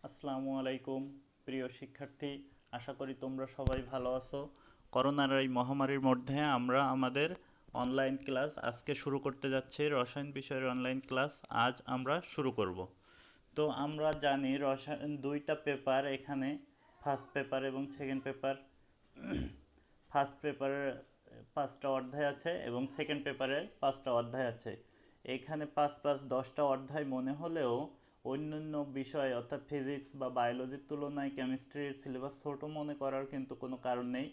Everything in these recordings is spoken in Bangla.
আসসালামু আলাইকুম প্রিয় শিক্ষার্থী, আশা করি তোমরা সবাই ভালো আছো। করোনার এই মহামারীর মধ্যে আমরা আমাদের অনলাইন ক্লাস আজকে শুরু করতে যাচ্ছি। রসায়ন বিষয়ের অনলাইন ক্লাস আজ আমরা শুরু করব। তো আমরা জানি রসায়ন দুইটা পেপার এখানে, ফার্স্ট পেপার এবং সেকেন্ড পেপার। ফার্স্ট পেপারের 5টা অধ্যায় আছে এবং সেকেন্ড পেপারের 5টা অধ্যায় আছে। এখানে 5 + 10টা অধ্যায় মনে হলেও অন্যান্য বিষয় অর্থাৎ ফিজিক্স বা বায়োলজির তুলনায় কেমিস্ট্রির সিলেবাস ছোট মনে করার কিন্তু কোনো কারণ নেই।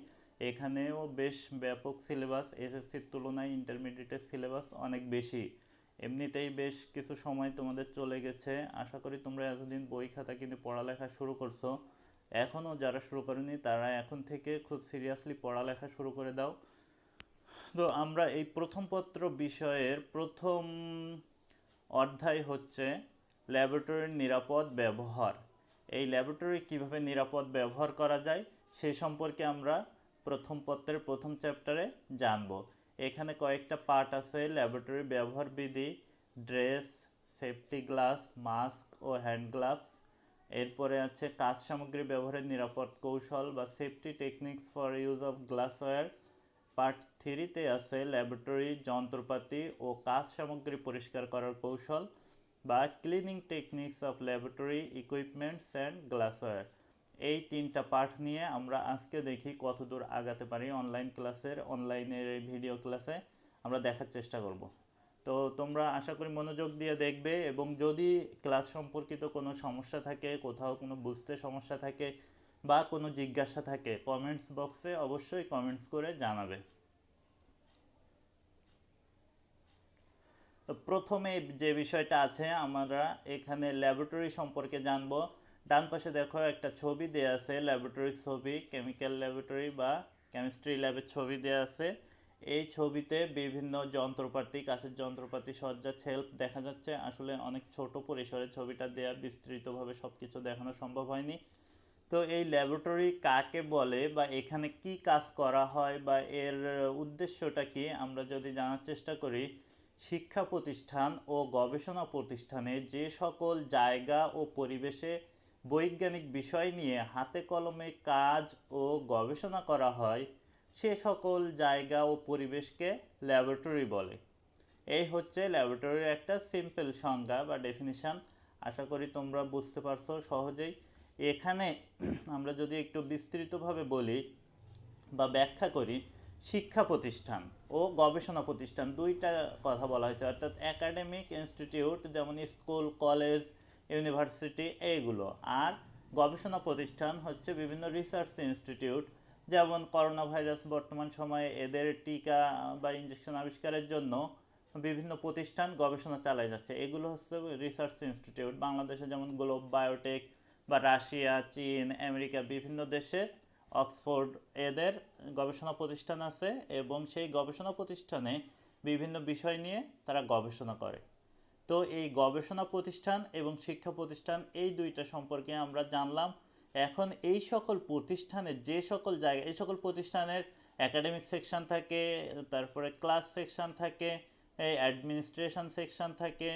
এখানেও বেশ ব্যাপক সিলেবাস, এসএসসির তুলনায় ইন্টারমিডিয়েটের সিলেবাস অনেক বেশি। এমনিতেই বেশ কিছু সময় তোমাদের চলে গেছে, আশা করি তোমরা এতদিন বই খাতা কিনে পড়ালেখা শুরু করছো। এখনও যারা শুরু করেনি তারা এখন থেকে খুব সিরিয়াসলি পড়ালেখা শুরু করে দাও। তো আমরা এই প্রথম পত্র বিষয়ের প্রথম অধ্যায় হচ্ছে ল্যাবরেটরির নিরাপদ ব্যবহার। এই ল্যাবরেটরি কিভাবে নিরাপদ ব্যবহার করা যায় সে সম্পর্কে আমরা প্রথম পত্রের প্রথম চ্যাপ্টারে জানব। এখানে কয়েকটা পার্ট আছে: ল্যাবরেটরি ব্যবহার বিধি, ড্রেস, সেফটি গ্লাস, মাস্ক ও হ্যান্ড গ্লাভস। এরপরে আছে কাজ সামগ্রী ব্যবহারের নিরাপদ কৌশল বা safety techniques for use of glassware. Part 3তে আছে ল্যাবরেটরি যন্ত্রপাতি ও কাজ সামগ্রী পরিষ্কার করার কৌশল বা cleaning techniques of laboratory equipments and glassware. এই 3টা পার্ট নিয়ে আমরা আজকে দেখি কতদূর আগাতে পারি। অনলাইনের এই ভিডিও ক্লাসে আমরা দেখার চেষ্টা করব। তো তোমরা আশা করি মনোযোগ দিয়ে দেখবে, এবং যদি ক্লাস সম্পর্কিত কোনো সমস্যা থাকে, কোথাও কোনো বুঝতে সমস্যা থাকে বা কোনো জিজ্ঞাসা থাকে, কমেন্টস বক্সে অবশ্যই কমেন্টস করে জানাবে। তো প্রথমে যে বিষয়টা আছে, আমরা এখানে ল্যাবরেটরি সম্পর্কে জানব। ডান পাশে দেখো একটা ছবি দেওয়া আছে, ল্যাবরেটরির ছবি, কেমিক্যাল ল্যাবরেটরি বা কেমিস্ট্রি ল্যাবের ছবি দেওয়া আছে। এই ছবিতে বিভিন্ন যন্ত্রপাতি, কাছের যন্ত্রপাতি সজ্জা, শেলফ দেখা যাচ্ছে। আসলে অনেক ছোট পরিসরে ছবিটা দেয়া, বিস্তৃতভাবে সব কিছু দেখানো সম্ভব হয়নি। তো এই ল্যাবরেটরি কাকে বলে বা এখানে কি কাজ করা হয় বা এর উদ্দেশ্যটা কি, আমরা যদি জানার চেষ্টা করি, শিক্ষা প্রতিষ্ঠান ও গবেষণা প্রতিষ্ঠানে যে সকল জায়গা ও পরিবেশে বৈজ্ঞানিক বিষয় নিয়ে হাতে কলমে কাজ ও গবেষণা করা হয় সে সকল জায়গা ও পরিবেশকে ল্যাবরেটরি বলে। এই হচ্ছে ল্যাবরেটরির একটা সিম্পল সংজ্ঞা বা ডেফিনিশন। আশা করি তোমরা বুঝতে পারছো সহজেই। এখানে আমরা যদি একটু বিস্তৃতভাবে বলি বা ব্যাখ্যা করি, শিক্ষা প্রতিষ্ঠান ও গবেষণা প্রতিষ্ঠান দুইটা কথা বলা হয়েছে, অর্থাৎ একাডেমিক ইনস্টিটিউট যেমন স্কুল, কলেজ, ইউনিভার্সিটি এইগুলো, আর গবেষণা প্রতিষ্ঠান হচ্ছে বিভিন্ন রিসার্চ ইনস্টিটিউট, যেমন করোনা ভাইরাস বর্তমান সময়ে এদের টিকা বা ইঞ্জেকশন আবিষ্কারের জন্য বিভিন্ন প্রতিষ্ঠান গবেষণা চালিয়ে যাচ্ছে, এগুলো হচ্ছে রিসার্চ ইনস্টিটিউট। বাংলাদেশে যেমন গ্লোব বায়োটেক বা রাশিয়া, চীন, আমেরিকা বিভিন্ন দেশের অক্সফোর্ড এদের গবেষণা প্রতিষ্ঠান আছে, এবং সেই গবেষণা প্রতিষ্ঠানে বিভিন্ন বিষয় নিয়ে তারা গবেষণা করে। তো এই গবেষণা প্রতিষ্ঠান এবং শিক্ষা প্রতিষ্ঠান এই দুইটা সম্পর্কে আমরা জানলাম। এখন এই সকল প্রতিষ্ঠানের যে সকল জায়গা, এই সকল প্রতিষ্ঠানের একাডেমিক সেকশন থাকে, তারপরে ক্লাস সেকশন থাকে, এই অ্যাডমিনিস্ট্রেশন সেকশন থাকে,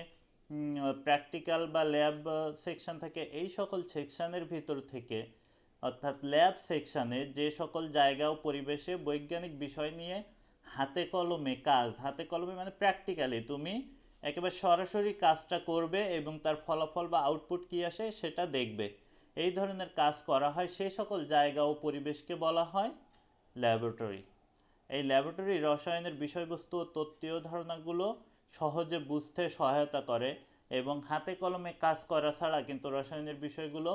প্র্যাকটিক্যাল বা ল্যাব সেকশন থাকে। এই সকল সেকশনের ভিতর থেকে, অর্থাৎ ল্যাব সেকশানে যে সকল জায়গা ও পরিবেশে বৈজ্ঞানিক বিষয় নিয়ে হাতে কলমে কাজ, হাতে কলমে মানে প্র্যাকটিক্যালি তুমি একেবারে সরাসরি কাজটা করবে এবং তার ফলাফল বা আউটপুট কী আসে সেটা দেখবে, এই ধরনের কাজ করা হয়, সেই সকল জায়গা ও পরিবেশকে বলা হয় ল্যাবরেটরি। এই ল্যাবরেটরি রসায়নের বিষয়বস্তু ও তত্ত্বীয় ধারণাগুলো সহজে বুঝতে সহায়তা করে, এবং হাতে কলমে কাজ করা ছাড়া কিন্তু রসায়নের বিষয়গুলো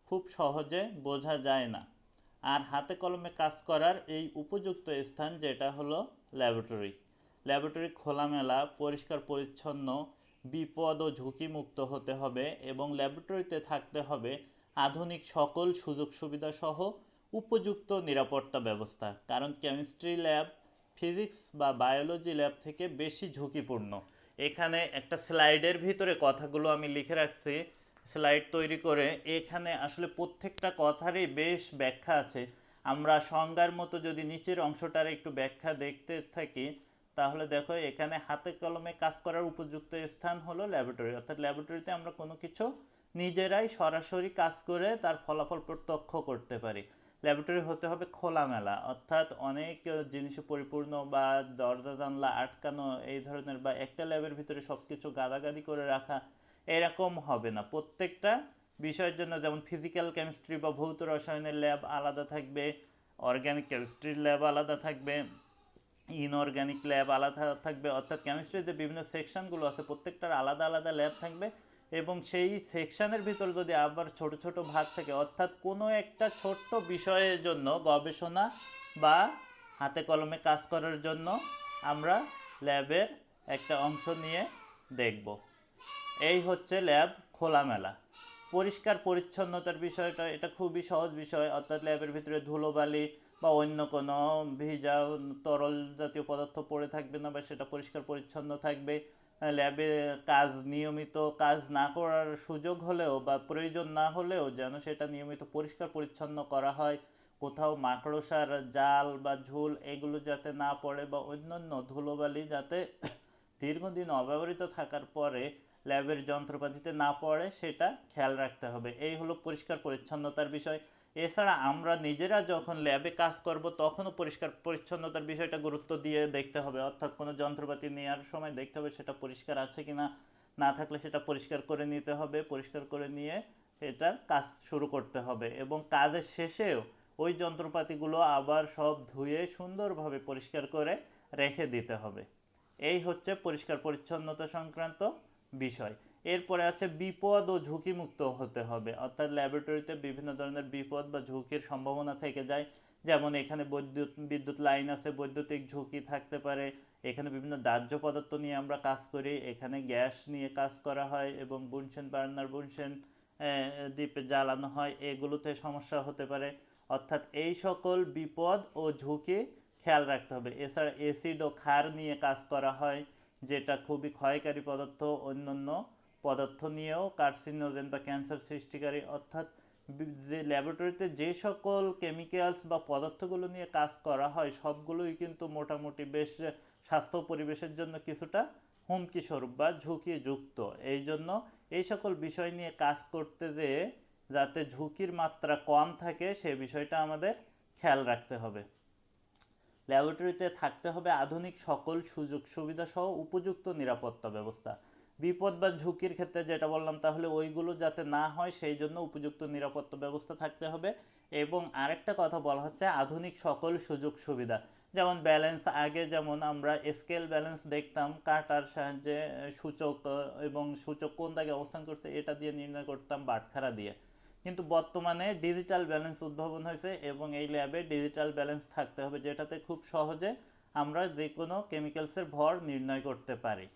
খুব সহজে বোঝা যায় না। আর হাতে কলমে কাজ করার এই উপযুক্ত স্থান যেটা হলো ল্যাবরেটরি। ল্যাবরেটরি খোলামেলা, পরিষ্কার পরিচ্ছন্ন, বিপদ ও ঝুঁকিমুক্ত হতে হবে, এবং ল্যাবরেটরিতে থাকতে হবে আধুনিক সকল সুযোগ সুবিধা সহ উপযুক্ত নিরাপত্তা ব্যবস্থা, কারণ কেমিস্ট্রি ল্যাব ফিজিক্স বা বায়োলজি ল্যাব থেকে বেশি ঝুঁকিপূর্ণ। এখানে একটা স্লাইডের ভিতরে কথাগুলো আমি লিখে রাখছি, স্লাইড তৈরি করে। এখানে আসলে প্রত্যেকটা কথারই বেশ ব্যাখ্যা আছে। আমরা সংজ্ঞার মতো যদি নিচের অংশটার একটু ব্যাখ্যা দেখতে থাকি, তাহলে দেখো এখানে হাতে কলমে কাজ করার উপযুক্ত স্থান হলো ল্যাবরেটরি, অর্থাৎ ল্যাবরেটরিতে আমরা কোনো কিছু নিজেরাই সরাসরি কাজ করে তার ফলাফল প্রত্যক্ষ করতে পারি। ল্যাবরেটরি হতে হবে খোলামেলা, অর্থাৎ অনেক জিনিসে পরিপূর্ণ বা দরজা জানলা আটকানো এই ধরনের, বা একটা ল্যাবের ভিতরে সব কিছু গাদাগাদি করে রাখা এরকম হবে না। প্রত্যেকটা বিষয়ের জন্য, যেমন ফিজিক্যাল কেমিস্ট্রি বা ভৌত রসায়নের ল্যাব আলাদা থাকবে, অর্গ্যানিক কেমিস্ট্রির ল্যাব আলাদা থাকবে, ইনঅর্গ্যানিক ল্যাব আলাদা থাকবে, অর্থাৎ কেমিস্ট্রির যে বিভিন্ন সেকশনগুলো আছে প্রত্যেকটার আলাদা আলাদা ল্যাব থাকবে। এবং সেই সেকশনের ভিতর যদি আবার ছোট ছোট ভাগ থাকে, অর্থাৎ কোনো একটা ছোট্ট বিষয়ের জন্য গবেষণা বা হাতে কলমে কাজ করার জন্য আমরা ল্যাবের একটা অংশ নিয়ে দেখব। এই হচ্ছে ল্যাব খোলামেলা। পরিষ্কার পরিচ্ছন্নতার বিষয়টা এটা খুবই সহজ বিষয়, অর্থাৎ ল্যাবের ভিতরে ধুলোবালি বা অন্য কোনো ভিজা তরল জাতীয় পদার্থ পড়ে থাকবে না, বা সেটা পরিষ্কার পরিচ্ছন্ন থাকবে। ল্যাবে কাজ নিয়মিত কাজ না করার সুযোগ হলেও বা প্রয়োজন না হলেও যেন সেটা নিয়মিত পরিষ্কার পরিচ্ছন্ন করা হয়। কোথাও মাকড়সার জাল বা ঝুল এগুলো যাতে না পড়ে, বা অন্যান্য ধুলোবালি যাতে দীর্ঘদিন অব্যবহৃত থাকার পরে ল্যাবের যন্ত্রপাতিতে না পড়ে সেটা খেয়াল রাখতে হবে। এই হলো পরিষ্কার পরিচ্ছন্নতার বিষয়। এছাড়া আমরা নিজেরা যখন ল্যাবে কাজ করব তখনও পরিষ্কার পরিচ্ছন্নতার বিষয়টা গুরুত্ব দিয়ে দেখতে হবে, অর্থাৎ কোনো যন্ত্রপাতি নেওয়ার সময় দেখতে হবে সেটা পরিষ্কার আছে কিনা, না থাকলে সেটা পরিষ্কার করে নিতে হবে, পরিষ্কার করে নিয়ে এটার কাজ শুরু করতে হবে। এবং কাজের শেষেও ওই যন্ত্রপাতিগুলো আবার সব ধুয়ে সুন্দরভাবে পরিষ্কার করে রেখে দিতে হবে। এই হচ্ছে পরিষ্কার পরিচ্ছন্নতা সংক্রান্ত বিষয়। এরপরে আছে বিপদ ও ঝুঁকিমুক্ত হতে হবে, অর্থাৎ ল্যাবরেটরিতে বিভিন্ন ধরনের বিপদ বা ঝুঁকির সম্ভাবনা থেকে যায়। যেমন এখানে বিদ্যুৎ লাইন আছে, বৈদ্যুতিক ঝুঁকি থাকতে পারে। এখানে বিভিন্ন দাহ্য পদার্থ নিয়ে আমরা কাজ করি, এখানে গ্যাস নিয়ে কাজ করা হয় এবং বুনসেন বার্নার বুনসেন দ্বীপে জ্বালানো হয়, এগুলোতে সমস্যা হতে পারে। অর্থাৎ এই সকল বিপদ ও ঝুঁকি খেয়াল রাখতে হবে। এছাড়া অ্যাসিড ও ক্ষার নিয়ে কাজ করা হয়, যেটা খুবই ক্ষয়কারী পদার্থ। অন্যান্য পদার্থ নিয়েও কার্সিনোজেন বা ক্যান্সার সৃষ্টিকারী, অর্থাৎ যে ল্যাবরেটরিতে যে সকল কেমিক্যালস বা পদার্থগুলো নিয়ে কাজ করা হয় সবগুলোই কিন্তু মোটামুটি বেশ স্বাস্থ্য পরিবেশের জন্য কিছুটা হুমকি স্বরূপ বা ঝুঁকিযুক্ত। এই জন্য এই সকল বিষয় নিয়ে কাজ করতে যেয়ে যাতে ঝুঁকির মাত্রা কম থাকে সে বিষয়টা আমাদের খেয়াল রাখতে হবে। ল্যাবরেটরিতে থাকতে হবে আধুনিক সকল সুযোগ সুবিধা সহ উপযুক্ত নিরাপত্তা ব্যবস্থা। বিপদ বা ঝুঁকির ক্ষেত্রে যেটা বললাম, তাহলে ওইগুলো যাতে না হয় সেই জন্য উপযুক্ত নিরাপত্তা ব্যবস্থা থাকতে হবে। এবং আরেকটা কথা বলা হচ্ছে আধুনিক সকল সুযোগ সুবিধা, যেমন ব্যালেন্স। আগে যেমন আমরা স্কেল ব্যালেন্স দেখতাম কাঁটার সাহায্যে, সূচক এবং সূচক কোন দাগে অবস্থান করছে এটা দিয়ে নির্ণয় করতাম বাটখারা দিয়ে। কিন্তু বর্তমানে ডিজিটাল ব্যালেন্স উদ্ভাবন হয়েছে এবং এই ল্যাবে ডিজিটাল ব্যালেন্স থাকতে হবে, যেটাতে খুব সহজে আমরা যে কোনো কেমিক্যালসের ভর নির্ণয় করতে পারি।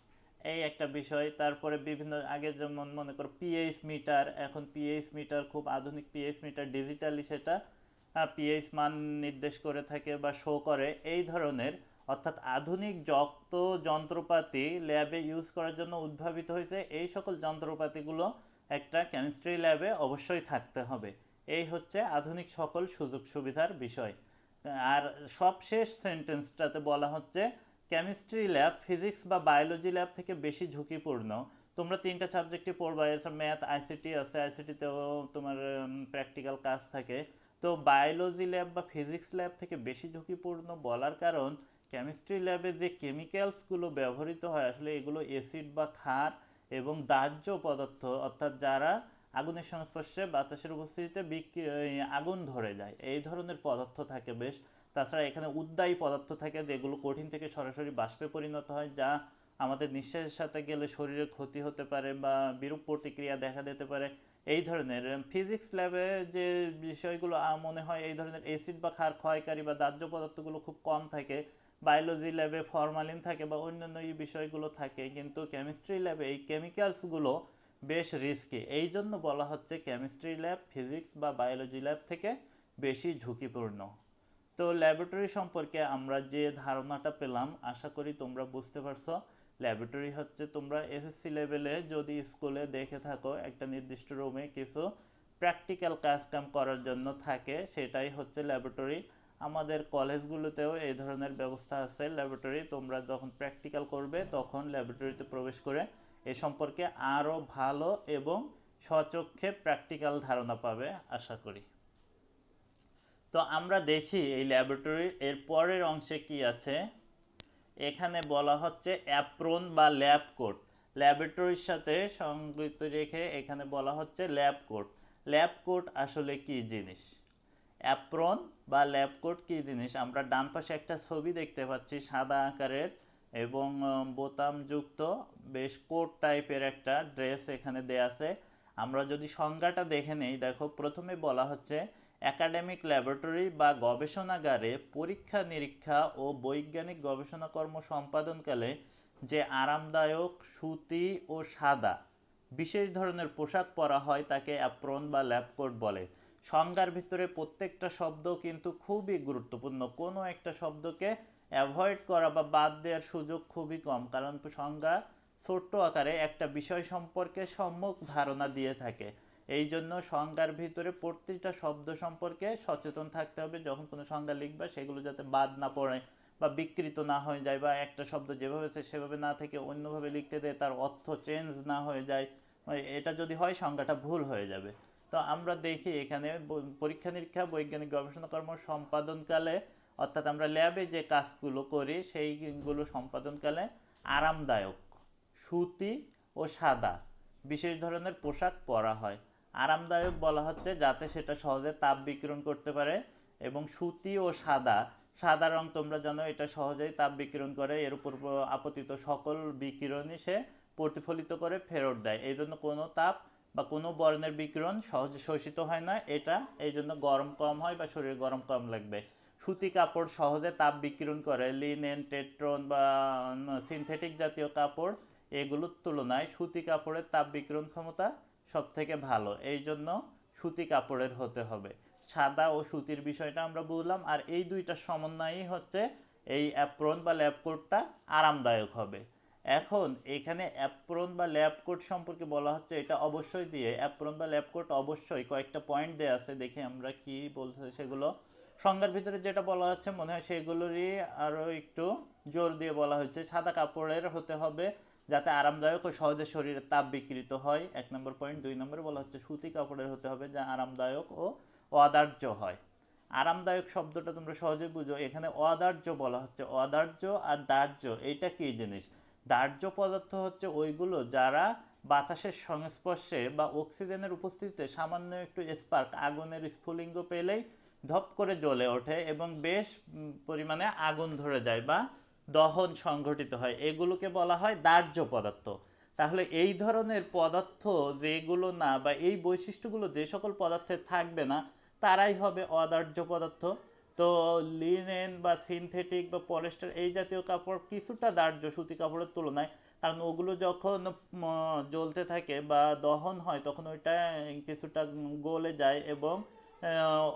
এই একটা বিষয়। তারপরে বিভিন্ন আগে যেমন মনে করো পিএইচ মিটার, এখন পিএইচ মিটার খুব আধুনিক পিএইচ মিটার ডিজিটালি সেটা পিএইচ মান নির্দেশ করে থাকে বা শো করে। এই ধরনের অর্থাৎ আধুনিক যত যন্ত্রপাতি ল্যাবে ইউজ করার জন্য উদ্ভাবিত হয়েছে এই সকল যন্ত্রপাতিগুলো একটা কেমিস্ট্রি ল্যাবে অবশ্যই থাকতে হবে। এই হচ্ছে আধুনিক সকল সুযোগ সুবিধার বিষয়। আর সবশেষ সেন্টেন্সটাতে বলা হচ্ছে কেমিস্ট্রি ল্যাব ফিজিক্স বা বায়োলজি ল্যাব থেকে বেশি ঝুঁকিপূর্ণ। তোমরা তিনটা সাবজেক্টই পড়বা, ম্যাথ আইসিটি আছে, আইসিটিতেও তোমার প্র্যাকটিক্যাল কাজ থাকে। তো বায়োলজি ল্যাব বা ফিজিক্স ল্যাব থেকে বেশি ঝুঁকিপূর্ণ বলার কারণ কেমিস্ট্রি ল্যাবে যে কেমিক্যালসগুলো ব্যবহৃত হয় আসলে এগুলো অ্যাসিড বা ক্ষার এবং দাহ্য পদার্থ, অর্থাৎ যারা আগুনের সংস্পর্শে বাতাসের উপস্থিতিতে আগুন ধরে যায় এই ধরনের পদার্থ থাকে বেশ। তাছাড়া এখানে উদ্বায়ী পদার্থ থাকে যেগুলো কঠিন থেকে সরাসরি বাষ্পে পরিণত হয়, যা আমাদের নিঃশ্বাসের সাথে গেলে শরীরের ক্ষতি হতে পারে বা বিরূপ প্রতিক্রিয়া দেখা দিতে পারে। এই ধরনের ফিজিক্স ল্যাবে যে বিষয়গুলো মনে হয় এই ধরনের অ্যাসিড বা ক্ষার ক্ষয়কারী বা দাহ্য পদার্থগুলো খুব কম থাকে। বায়োলজি ল্যাবে ফরমালিন থাকে বা অন্যান্য এই বিষয়গুলো থাকে, কিন্তু কেমিস্ট্রি ল্যাবে এই কেমিক্যালসগুলো বেশ রিস্কি। এই জন্য বলা হচ্ছে কেমিস্ট্রি ল্যাব ফিজিক্স বা বায়োলজি ল্যাব থেকে বেশি ঝুঁকিপূর্ণ। তো ল্যাবরেটরি সম্পর্কে আমরা যে ধারণাটা পেলাম আশা করি তোমরা বুঝতে পারছো। ল্যাবরেটরি হচ্ছে তোমরা এসএসসি লেভেলে যদি স্কুলে দেখে থাকো একটা নির্দিষ্ট রুমে কিছু প্র্যাকটিক্যাল কাজকাম করার জন্য থাকে, সেটাই হচ্ছে ল্যাবরেটরি। আমাদের কলেজগুলোতেও এই ধরনের ব্যবস্থা আছে ল্যাবরেটরি। তোমরা যখন প্র্যাকটিক্যাল করবে তখন ল্যাবরেটরিতে প্রবেশ করে এ সম্পর্কে আরও ভালো এবং স্বচক্ষে প্র্যাকটিক্যাল ধারণা পাবে আশা করি। তো আমরা দেখি এই ল্যাবরেটরির এর পরের অংশে কি আছে। এখানে বলা হচ্ছে অ্যাপ্রন বা ল্যাব কোট, ল্যাবরেটরির সাথে সংগৃহীত রেখে এখানে বলা হচ্ছে ল্যাব কোট। ল্যাব কোট আসলে কি জিনিস, অ্যাপ্রন বা ল্যাব কোট কি জিনিস, আমরা ডান পাশে একটা ছবি দেখতে পাচ্ছি সাদা আকারের এবং বোতামযুক্ত বেশ কোট টাইপের একটা ড্রেস এখানে দেয়া আছে। আমরা যদি সংজ্ঞাটা দেখে নেই, দেখো প্রথমে বলা হচ্ছে একাডেমিক ল্যাবরেটরি বা গবেষণাগারে পরীক্ষা নিরীক্ষা ও বৈজ্ঞানিক গবেষণাকর্ম সম্পাদনকালে যে আরামদায়ক সুতি ও সাদা বিশেষ ধরনের পোশাক পরা হয় তাকে অ্যাপ্রন বা ল্যাব কোট বলে। সংজ্ঞার ভিতরে প্রত্যেকটা শব্দ কিন্তু খুবই গুরুত্বপূর্ণ, কোনো একটা শব্দকে অ্যাভয়েড করা বা বাদ দেওয়ার সুযোগ খুবই কম, কারণ সংজ্ঞা ছোট্ট আকারে একটা বিষয় সম্পর্কে সম্যক ধারণা দিয়ে থাকে। এই জন্য সংজ্ঞার ভিতরে প্রতিটা শব্দ সম্পর্কে সচেতন থাকতে হবে, যখন কোনো সংজ্ঞা লিখবা সেগুলো যাতে বাদ না পড়ে বা বিকৃত না হয়ে যায়, বা একটা শব্দ যেভাবে আছে সেভাবে না থেকে অন্যভাবে লিখতে দেয় তার অর্থ চেঞ্জ না হয়ে যায়, এটা যদি হয় সংজ্ঞাটা ভুল হয়ে যাবে। তো আমরা দেখি এখানে পরীক্ষা নিরীক্ষা বৈজ্ঞানিক গবেষণাকর্ম সম্পাদনকালে, অর্থাৎ আমরা ল্যাবে যে কাজগুলো করি সেইগুলো সম্পাদনকালে আরামদায়ক সুতি ও সাদা বিশেষ ধরনের পোশাক পরা হয়। আরামদায়ক বলা হচ্ছে যাতে সেটা সহজে তাপ বিকিরণ করতে পারে, এবং সুতি ও সাদা, সাদা রং তোমরা জানো এটা সহজেই তাপ বিকিরণ করে, এর উপর আপতিত সকল বিকিরণই সে প্রতিফলিত করে ফেরত দেয়, এই জন্য কোনো তাপ বা কোনো বর্ণের বিকিরণ সহজে শোষিত হয় না, এটা এই জন্য গরম কম হয় বা শরীরে গরম কম লাগবে। সুতি কাপড় সহজে তাপ বিকিরণ করে, লিনেন টেট্রন বা সিনথেটিক জাতীয় কাপড় এগুলোর তুলনায় সুতি কাপড়ের তাপ বিকিরণ ক্ষমতা সব থেকে ভালো, এই জন্য সুতি কাপড়ের হতে হবে। সাদা ও সুতির বিষয়টা আমরা বুঝলাম, আর এই দুইটার সমন্বয়ই হচ্ছে এই অ্যাপ্রন বা ল্যাব কোটটা আরামদায়ক হবে। এখন এখানে অ্যাপ্রন বা ল্যাব কোট সম্পর্কে বলা হচ্ছে, এটা অবশ্যই দিয়ে অ্যাপ্রন বা ল্যাব কোট অবশ্যই কয়েকটা পয়েন্ট দেওয়া আছে, দেখি আমরা কি বলতে সেগুলো। সংজ্ঞার ভিতরে যেটা বলা হচ্ছে মনে হয় সেগুলোরই আরও একটু জোর দিয়ে বলা হয়েছে। সাদা কাপড়ের হতে হবে যাতে আরামদায়ক ও সহজে শরীরে তাপ বিকৃত হয়, 1 নম্বর পয়েন্ট। 2 নম্বরে বলা হচ্ছে সুতি কাপড়ের হতে হবে যা আরামদায়ক ও অদাহ্য হয়। আরামদায়ক শব্দটা তোমরা সহজে বুঝো, এখানে অদাহ্য বলা হচ্ছে, অদাহ্য আর দাহ্য এইটা কি জিনিস। দাহ্য পদার্থ হচ্ছে ওইগুলো যারা বাতাসের সংস্পর্শে বা অক্সিজেনের উপস্থিতিতে সামান্য একটু স্পার্ক আগুনের স্ফুলিঙ্গ পেলেই ধপ করে জ্বলে ওঠে এবং বেশ পরিমাণে আগুন ধরে যায় বা দহন সংঘটিত হয়, এগুলোকে বলা হয় দাহ্য পদার্থ। তাহলে এই ধরনের পদার্থ যেগুলো না, বা এই বৈশিষ্ট্যগুলো যে সকল পদার্থে থাকবে না তারাই হবে অদাহ্য পদার্থ। তো লিনেন বা সিনথেটিক বা পলিস্টার এই জাতীয় কাপড় কিছুটা দাহ্য সুতি কাপড়ের তুলনায়, কারণ ওগুলো যখন জ্বলতে থাকে বা দহন হয় তখন ওইটা কিছুটা গলে যায় এবং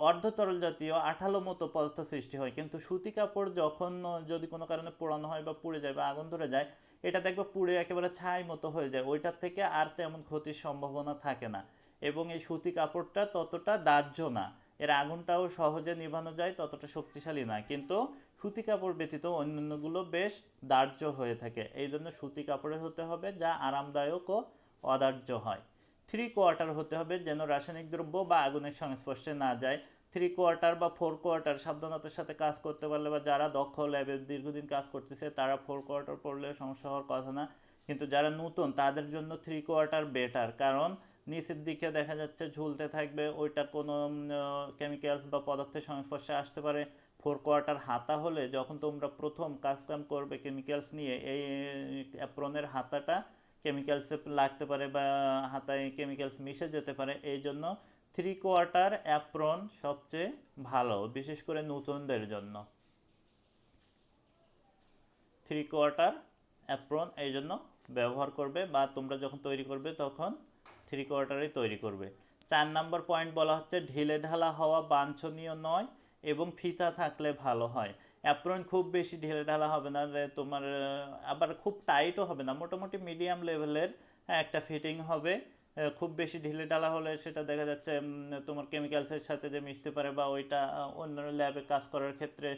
অর্ধতরল জাতীয় আঠালো মতো পদার্থ সৃষ্টি হয়। কিন্তু সুতি কাপড় যখন যদি কোনো কারণে পোড়ানো হয় বা পুড়ে যায় বা আগুন ধরে যায়, এটা দেখবে পুড়ে একেবারে ছাই মতো হয়ে যায়, ওইটার থেকে আর তেমন ক্ষতির সম্ভাবনা থাকে না। এবং এই সুতি কাপড়টা ততটা দাহ্য না, এর আগুনটাও সহজে নিভানো যায়, ততটা শক্তিশালী না, কিন্তু সুতি কাপড় ব্যতীত অন্যান্যগুলো বেশ দাহ্য হয়ে থাকে, এই জন্য সুতি কাপড়ের হতে হবে যা আরামদায়ক ও অদাহ্য হয়। 3/4 হতে হবে যেন রাসায়নিক দ্রব্য বা আগুনের সংস্পর্শে না যায়। 3/4 বা 4/4 সাবধানতার সাথে কাজ করতে পারলে, বা যারা দক্ষ ল্যাবে দীর্ঘদিন কাজ করতেছে তারা 4/4 পড়লে সমস্যা হওয়ার কথা না, কিন্তু যারা নতুন তাদের জন্য 3/4 বেটার, কারণ নিচের দিকে দেখা যাচ্ছে ঝুলতে থাকবে, ওইটা কোনো কেমিক্যালস বা পদার্থের সংস্পর্শে আসতে পারে। 4/4 হাতা হলে যখন তোমরা প্রথম কাজকাম করবে কেমিক্যালস নিয়ে, এই অ্যাপ্রনের হাতাটা কেমিক্যালসে লাগতে পারে বা হাতায় কেমিক্যালস মিশে যেতে পারে, এই জন্য 3/4 অ্যাপ্রন সবচেয়ে ভালো, বিশেষ করে নতুনদের জন্য 3/4 অ্যাপ্রন এই জন্য ব্যবহার করবে, বা তোমরা যখন তৈরি করবে তখন 3/4ই তৈরি করবে। 4 নম্বর পয়েন্ট বলা হচ্ছে ঢিলে ঢালা হওয়া বাঞ্ছনীয় নয় এবং ফিতা থাকলে ভালো হয়। অ্যাপ্রন খুব বেশি ঢিলে ঢালা হবে না, যে তোমার আবার খুব টাইটও হবে না, মোটামুটি মিডিয়াম লেভেলের একটা ফিটিং হবে। খুব বেশি ঢিলে ঢালা হলে সেটা দেখা যাচ্ছে তোমার কেমিক্যালসের সাথে যে মিশতে পারে বা ওইটা অন্য ল্যাবে কাজ করার ক্ষেত্রে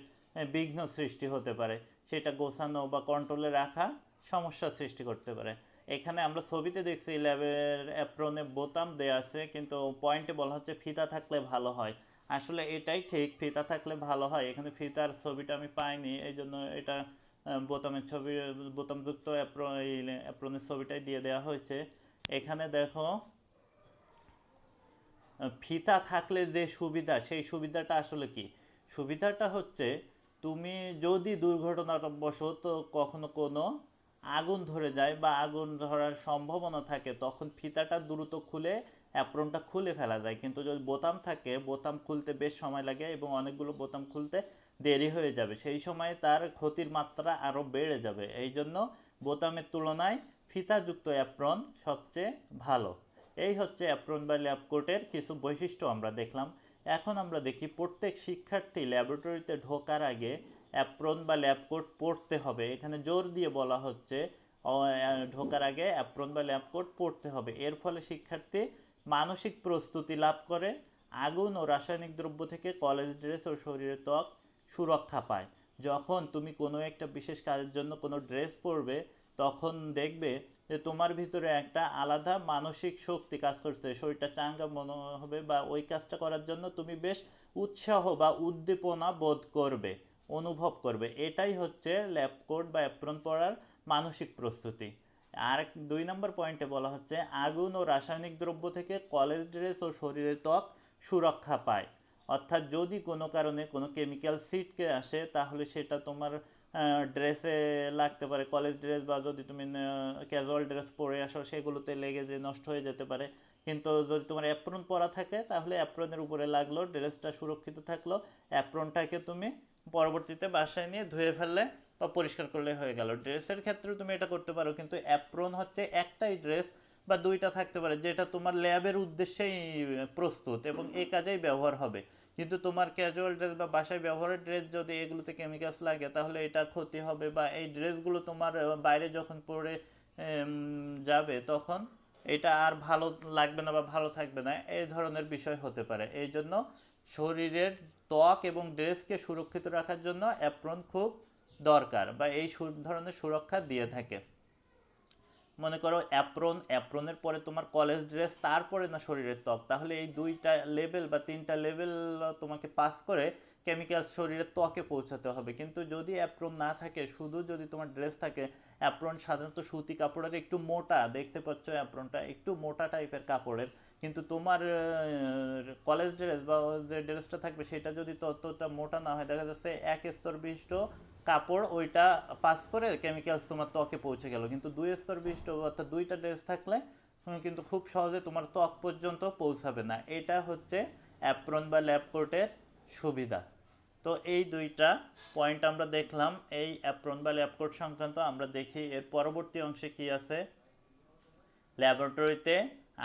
বিঘ্ন সৃষ্টি হতে পারে, সেটা গোছানো বা কন্ট্রোলে রাখা সমস্যার সৃষ্টি করতে পারে। এখানে আমরা ছবিতে দেখছি ল্যাবের অ্যাপ্রনে বোতাম দেওয়া আছে, কিন্তু পয়েন্টে বলা হচ্ছে ফিতা থাকলে ভালো হয়। আসলে এটাই ঠিক, ফিতা থাকলে ভালো হয়। এখানে ফিতার ছবিটা আমি পাইনি, এই জন্য এটা বোতামের ছবি, বোতামযুক্ত অ্যাপ্রনের ছবিটাই দিয়ে দেওয়া হয়েছে। এখানে দেখো ফিতা থাকলে যে সুবিধা, সেই সুবিধাটা আসলে কি? সুবিধাটা হচ্ছে তুমি যদি দুর্ঘটনাবশত কখনো কোনো আগুন ধরে যায় বা আগুন ধরার সম্ভাবনা থাকে, তখন ফিতাটা দ্রুত খুলে অ্যাপ্রনটা খুলে ফেলা যায়। কিন্তু যদি বোতাম থাকে, বোতাম খুলতে বেশ সময় লাগে এবং অনেকগুলো বোতাম খুলতে দেরি হয়ে যাবে, সেই সময় তার ক্ষতির মাত্রা আরও বেড়ে যাবে। এই জন্য বোতামের তুলনায় ফিতাযুক্ত অ্যাপ্রন সবচেয়ে ভালো। এই হচ্ছে অ্যাপ্রন বা ল্যাব কোটের কিছু বৈশিষ্ট্য আমরা দেখলাম। এখন আমরা দেখি প্রত্যেক শিক্ষার্থী ল্যাবরেটরিতে ঢোকার আগে অ্যাপ্রন বা ল্যাব কোট পড়তে হবে। এখানে জোর দিয়ে বলা হচ্ছে ঢোকার আগে অ্যাপ্রন বা ল্যাব কোট পড়তে হবে। এর ফলে শিক্ষার্থী মানসিক প্রস্তুতি লাভ করে, আগুন ও রাসায়নিক দ্রব্য থেকে কলেজ ড্রেস ও শরীরের ত্বক সুরক্ষা পায়। যখন তুমি কোনো একটা বিশেষ কাজের জন্য কোনো ড্রেস পরবে, তখন দেখবে যে তোমার ভিতরে একটা আলাদা মানসিক শক্তি কাজ করছে, শরীরটা চাঙ্গা মনে হবে, বা ওই কাজটা করার জন্য তুমি বেশ উৎসাহ বা উদ্দীপনা বোধ করবে, অনুভব করবে। এটাই হচ্ছে ল্যাব কোট বা অ্যাপ্রন পরার মানসিক প্রস্তুতি। আর 2 নম্বর পয়েন্টে বলা হচ্ছে আগুন ও রাসায়নিক দ্রব্য থেকে কলেজ ড্রেস ও শরীরের ত্বক সুরক্ষা পায়। অর্থাৎ যদি কোনো কারণে কোনো কেমিক্যাল ছিটকে আসে, তাহলে সেটা তোমার ড্রেসে লাগতে পারে, কলেজ ড্রেস, বা যদি তুমি ক্যাজুয়াল ড্রেস পরে আসো সেগুলোতে লেগে যে নষ্ট হয়ে যেতে পারে। কিন্তু যদি তোমার অ্যাপ্রন পরা থাকে, তাহলে অ্যাপ্রনের উপরে লাগলো, ড্রেসটা সুরক্ষিত থাকলো, অ্যাপ্রনটাকে তুমি পরবর্তীতে বাসায় নিয়ে ধুয়ে ফেললে বা পরিষ্কার করলে হয়ে গেল। ড্রেসের ক্ষেত্রে তুমি এটা করতে পারো, কিন্তু অ্যাপ্রন হচ্ছে একটাই ড্রেস বা দুইটা থাকতে পারে, যেটা তোমার ল্যাবের উদ্দেশ্যেই প্রস্তুত এবং এই কাজেই ব্যবহার হবে। কিন্তু তোমার ক্যাজুয়াল ড্রেস বা বাসায় ব্যবহারের ড্রেস যদি এগুলোতে কেমিক্যালস লাগে, তাহলে এটা ক্ষতি হবে, বা এই ড্রেসগুলো তোমার বাইরে যখন পরে যাবে, তখন এটা আর ভালো লাগবে না বা ভালো থাকবে না, এই ধরনের বিষয় হতে পারে। এই জন্য শরীরের ত্বক এবং ড্রেসকে সুরক্ষিত রাখার জন্য অ্যাপ্রন খুব দরকার, বা এই ধরনের সুরক্ষা দিয়ে থাকে। মনে করো অ্যাপ্রনের পরে তোমার কলেজ ড্রেস, তারপরে না শরীরের ত্বক, তাহলে এই 2টা লেভেল বা 3টা লেভেল তোমাকে পাস করে কেমিক্যাল শরীরের ত্বকে পৌঁছাতে হবে। কিন্তু যদি অ্যাপ্রন না থাকে, শুধু যদি তোমার ড্রেস থাকে, অ্যাপ্রন সাধারণত সুতি কাপড়ের, একটু মোটা, দেখতে পাচ্ছ অ্যাপ্রনটা একটু মোটা টাইপের কাপড়ের, কিন্তু তোমার কলেজ ড্রেস বা যে ড্রেসটা থাকবে সেটা যদি ততটা মোটা না হয়, দেখা যাচ্ছে এক স্তর বিশিষ্ট কাপড় ওইটা পাস করে কেমিক্যালস তোমার ত্বকে পৌঁছে গেল। কিন্তু 2 স্তর বিশিষ্ট, অর্থাৎ 2টা ড্রেস থাকলে তুমি কিন্তু খুব সহজে তোমার ত্বক পর্যন্ত পৌঁছাবে না। এটা হচ্ছে অ্যাপ্রন বা ল্যাব কোটের সুবিধা। তো এই 2টা পয়েন্ট আমরা দেখলাম এই অ্যাপ্রন বা ল্যাব কোট সংক্রান্ত। আমরা দেখি এর পরবর্তী অংশে কি আছে। ল্যাবরেটরিতে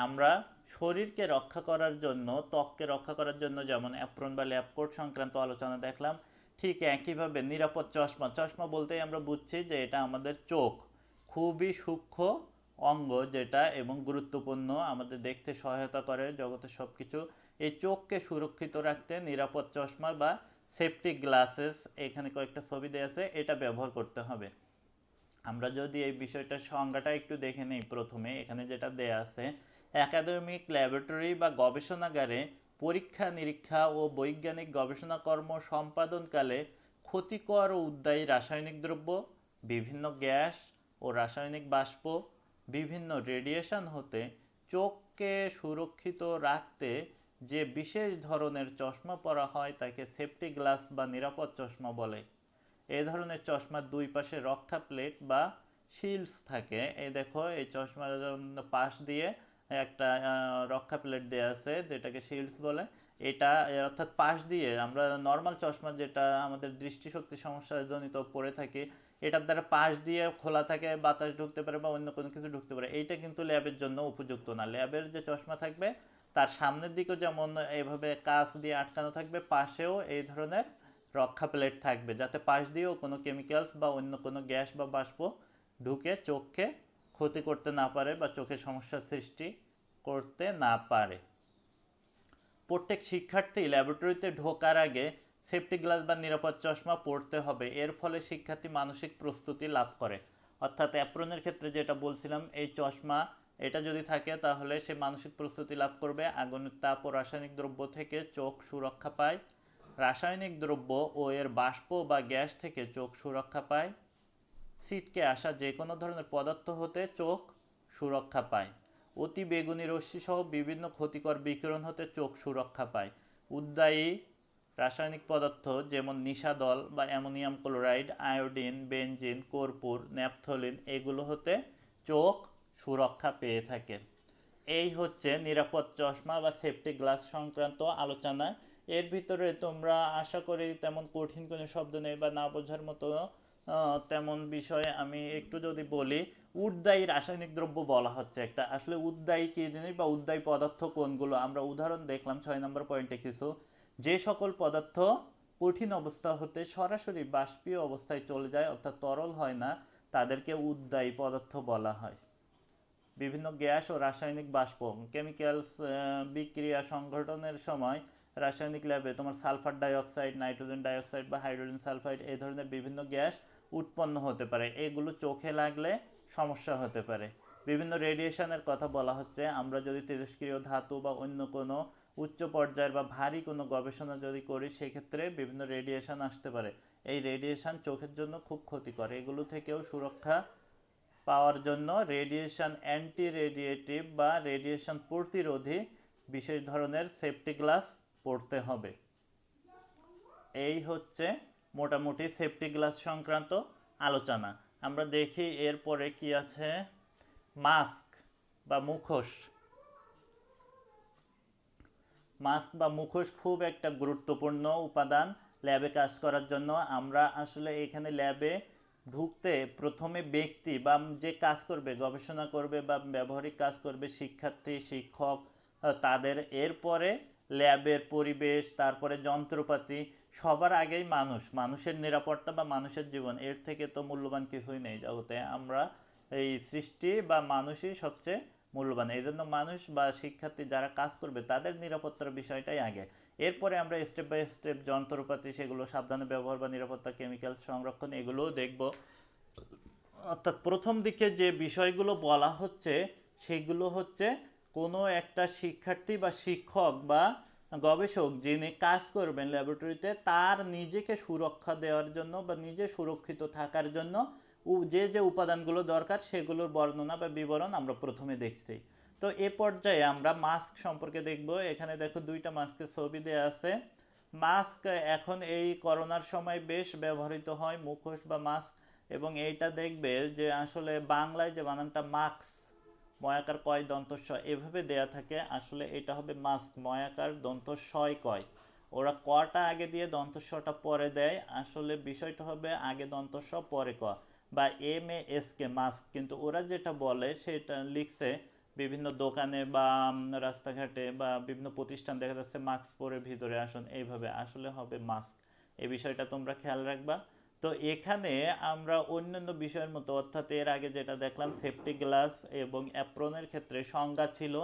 আমরা শরীরকে রক্ষা করার জন্য, ত্বককে রক্ষা করার জন্য যেমন অ্যাপ্রন বা ল্যাব কোট সংক্রান্ত আলোচনা দেখলাম, ঠিক একইভাবে নিরাপদ চশমা, চশমা বলতেই আমরা বুঝছি যে এটা আমাদের চোখ, খুবই সূক্ষ্ম অঙ্গ যেটা, এবং গুরুত্বপূর্ণ, আমাদের দেখতে সহায়তা করে জগতের সব কিছু। এই চোখকে সুরক্ষিত রাখতে নিরাপদ চশমা বা সেফটি গ্লাসেস, এখানে কয়েকটা ছবি দেওয়া আছে, এটা ব্যবহার করতে হবে। আমরা যদি এই বিষয়টার সংজ্ঞাটা একটু দেখে নিই প্রথমে, এখানে যেটা দেয়া আছে, একাডেমিক ল্যাবরেটরি বা গবেষণাগারে পরীক্ষা নিরীক্ষা ও বৈজ্ঞানিক গবেষণাকর্ম সম্পাদনকালে ক্ষতিকর ও উদ্বায়ী রাসায়নিক দ্রব্য, বিভিন্ন গ্যাস ও রাসায়নিক বাষ্প, বিভিন্ন রেডিয়েশন হতে চোখকে সুরক্ষিত রাখতে যে বিশেষ ধরনের চশমা পরা হয় তাকে সেফটি গ্লাস বা নিরাপদ চশমা বলে। এই ধরনের চশমার 2 পাশে রক্ষা প্লেট বা শিল্ডস থাকে। এই দেখো, এই চশমার পাশ দিয়ে একটা রক্ষা প্লেট দেওয়া আছে, যেটাকে শিল্ডস বলে। এটা অর্থাৎ পাশ দিয়ে আমরা নর্মাল চশমা যেটা আমাদের দৃষ্টিশক্তি সমস্যা জনিত পরে থাকি, এটার দ্বারা পাশ দিয়ে খোলা থাকে, বাতাস ঢুকতে পারে বা অন্য কোনো কিছু ঢুকতে পারে। এইটা কিন্তু ল্যাবের জন্য উপযুক্ত না। ল্যাবের যে চশমা থাকবে, তার সামনের দিকেও যেমন এইভাবে কাঁচ দিয়ে আটকানো থাকবে, পাশেও এই ধরনের রক্ষা প্লেট থাকবে, যাতে পাশ দিয়েও কোনো কেমিক্যালস বা অন্য কোনো গ্যাস বা বাষ্প ঢুকে চোখকে ক্ষতি করতে না পারে বা চোখের সমস্যার সৃষ্টি করতে না পারে। প্রত্যেক শিক্ষার্থী ল্যাবরেটরিতে ঢোকার আগে সেফটি গ্লাস বা নিরাপদ চশমা পরতে হবে। এর ফলে শিক্ষার্থী মানসিক প্রস্তুতি লাভ করে। অর্থাৎ অ্যাপ্রনের ক্ষেত্রে যেটা বলছিলাম, এই চশমা এটা যদি থাকে তাহলে সে মানসিক প্রস্তুতি লাভ করবে, আগুনের তাপ ও রাসায়নিক দ্রব্য থেকে চোখ সুরক্ষা পায়, রাসায়নিক দ্রব্য ও এর বাষ্প বা গ্যাস থেকে চোখ সুরক্ষা পায়, ছিটকে আসা যে কোনো ধরনের পদার্থ হতে চোখ সুরক্ষা পায়, অতি বেগুনি রশ্মি সহ বিভিন্ন ক্ষতিকর বিকিরণ হতে চোখ সুরক্ষা পায়, উদ্বায়ী রাসায়নিক পদার্থ যেমন নিশাদল বা অ্যামোনিয়াম ক্লোরাইড, আয়োডিন, বেনজিন, কর্পূর, ন্যাপথলিন এগুলো হতে চোখ সুরক্ষা পেয়ে থাকে। এই হচ্ছে নিরাপদ চশমা বা সেফটি গ্লাস সংক্রান্ত আলোচনা। এর ভিতরে তোমরা আশা করি তেমন কঠিন কোনো শব্দ নেই বা না বোঝার মতো তেমন বিষয় আমি একটু যদি বলি, উদ্বায়ী রাসায়নিক দ্রব্য বলা হচ্ছে একটা, আসলে উদ্বায়ী কী জিনিস বা উদ্বায়ী পদার্থ কোনগুলো আমরা উদাহরণ দেখলাম 6 নম্বর পয়েন্টে কিছু, যে সকল পদার্থ কঠিন অবস্থা হতে সরাসরি বাষ্পীয় অবস্থায় চলে যায় অর্থাৎ তরল হয় না, তাদেরকে উদ্বায়ী পদার্থ বলা হয়। বিভিন্ন গ্যাস ও রাসায়নিক বাষ্প কেমিক্যালস বিক্রিয়া সংঘটনের সময় রাসায়নিক ল্যাবে তোমার সালফার ডাইঅক্সাইড, নাইট্রোজেন ডাইঅক্সাইড বা হাইড্রোজেন সালফাইড এই ধরনের বিভিন্ন গ্যাস উৎপন্ন হতে পারে, এগুলো চোখে লাগলে সমস্যা হতে পারে। বিভিন্ন রেডিয়েশনের কথা বলা হচ্ছে, আমরা যদি তেজস্ক্রিয় ধাতু বা অন্য কোনো উচ্চ পর্যায়ের বা ভারী কোনো গবেষণা যদি করি সেক্ষেত্রে বিভিন্ন রেডিয়েশন আসতে পারে, এই রেডিয়েশন চোখের জন্য খুব ক্ষতিকর, এগুলো থেকেও সুরক্ষা পাওয়ার জন্য রেডিয়েশন অ্যান্টি রেডিয়েটিভ বা রেডিয়েশন প্রতিরোধী বিশেষ ধরনের সেফটি গ্লাস পরতে হবে। এই হচ্ছে মোটামুটি সেফটি গ্লাস সংক্রান্ত আলোচনা। আমরা দেখি এরপরে কি আছে, মাস্ক বা মুখোশ। মাস্ক বা মুখোশ খুব একটা গুরুত্বপূর্ণ উপাদান ল্যাবে কাজ করার জন্য। আমরা আসলে এখানে ল্যাবে ঢুকতে প্রথমে ব্যক্তি বা যে কাজ করবে, গবেষণা করবে বা ব্যবহারিক কাজ করবে, শিক্ষার্থী, শিক্ষক, তাদের, এরপরে ল্যাবের পরিবেশ, তারপরে যন্ত্রপাতি, সবার আগেই মানুষের নিরাপত্তা বা মানুষের জীবন, এর থেকে তো মূল্যবান কিছুই নেই জগতে। আমরা এই সৃষ্টি বা মানুষই সবচেয়ে মূল্যবান, এই জন্য মানুষ বা শিক্ষার্থী যারা কাজ করবে তাদের নিরাপত্তার বিষয়টাই আগে, এরপরে আমরা স্টেপ বাই স্টেপ যন্ত্রপাতি সেগুলো সাবধানে ব্যবহার বা নিরাপত্তা, কেমিক্যাল সংরক্ষণ এগুলোও দেখব। অর্থাৎ প্রথম দিকে যে বিষয়গুলো বলা হচ্ছে সেগুলো হচ্ছে কোনো একটা শিক্ষার্থী বা শিক্ষক বা গবেষক যিনি কাজ করবেন ল্যাবরেটরিতে তার নিজেকে সুরক্ষা দেওয়ার জন্য বা নিজে সুরক্ষিত থাকার জন্য যে যে উপাদানগুলো দরকার সেগুলোর বর্ণনা বা বিবরণ আমরা প্রথমে দেখছি। তো এ পর্যায়ে আমরা মাস্ক সম্পর্কে দেখব। এখানে দেখো দুইটা মাস্কের ছবি দেওয়া আছে। মাস্ক এখন এই করোনার সময় বেশ ব্যবহৃত হয়, মুখোশ বা মাস্ক। এবং এইটা দেখবে যে আসলে বাংলায় যে বানানটা মাস্ক, ময়াকার কয় দন্তস্ব এভাবে দেয়া থাকে, আসলে এটা হবে মাস্ক, ময়াকার দন্তস্বয় কয়, ওরা কটা আগে দিয়ে দন্তস্বটা পরে দেয়, আসলে বিষয়টা হবে আগে দন্তস্ব পরে ক, বা MASK মাস্ক, কিন্তু ওরা যেটা বলে সেটা লিখছে বিভিন্ন দোকানে বা রাস্তাঘাটে বা বিভিন্ন প্রতিষ্ঠান দেখা যাচ্ছে মাস্ক পরে ভিতরে আসুন, এইভাবে আসলে হবে মাস্ক, এই বিষয়টা তোমরা খেয়াল রাখবা। তো এখানে আমরা অন্যান্য বিষয়ের মতো অর্থাৎ এর আগে যেটা দেখলাম সেফটি গ্লাস এবং অ্যাপ্রনের ক্ষেত্রে সংজ্ঞা ছিল,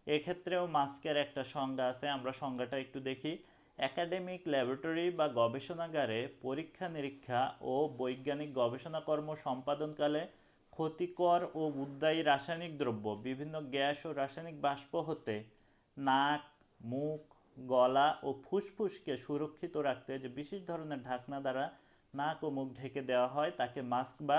এক্ষেত্রেও মাস্কের একটা সংজ্ঞা আছে, আমরা সংজ্ঞাটা একটু দেখি। একাডেমিক ল্যাবরেটরি বা গবেষণাগারে পরীক্ষা নিরীক্ষা ও বৈজ্ঞানিক গবেষণাকর্ম সম্পাদনকালে ক্ষতিকর ও উদ্বায়ী রাসায়নিক দ্রব্য, বিভিন্ন গ্যাস ও রাসায়নিক বাষ্প হতে নাক, মুখ, গলা ও ফুসফুসকে সুরক্ষিত রাখতে যে বিশেষ ধরনের ঢাকনা দ্বারা নাক ও মুখ ঢেকে দেওয়া হয় তাকে মাস্ক বা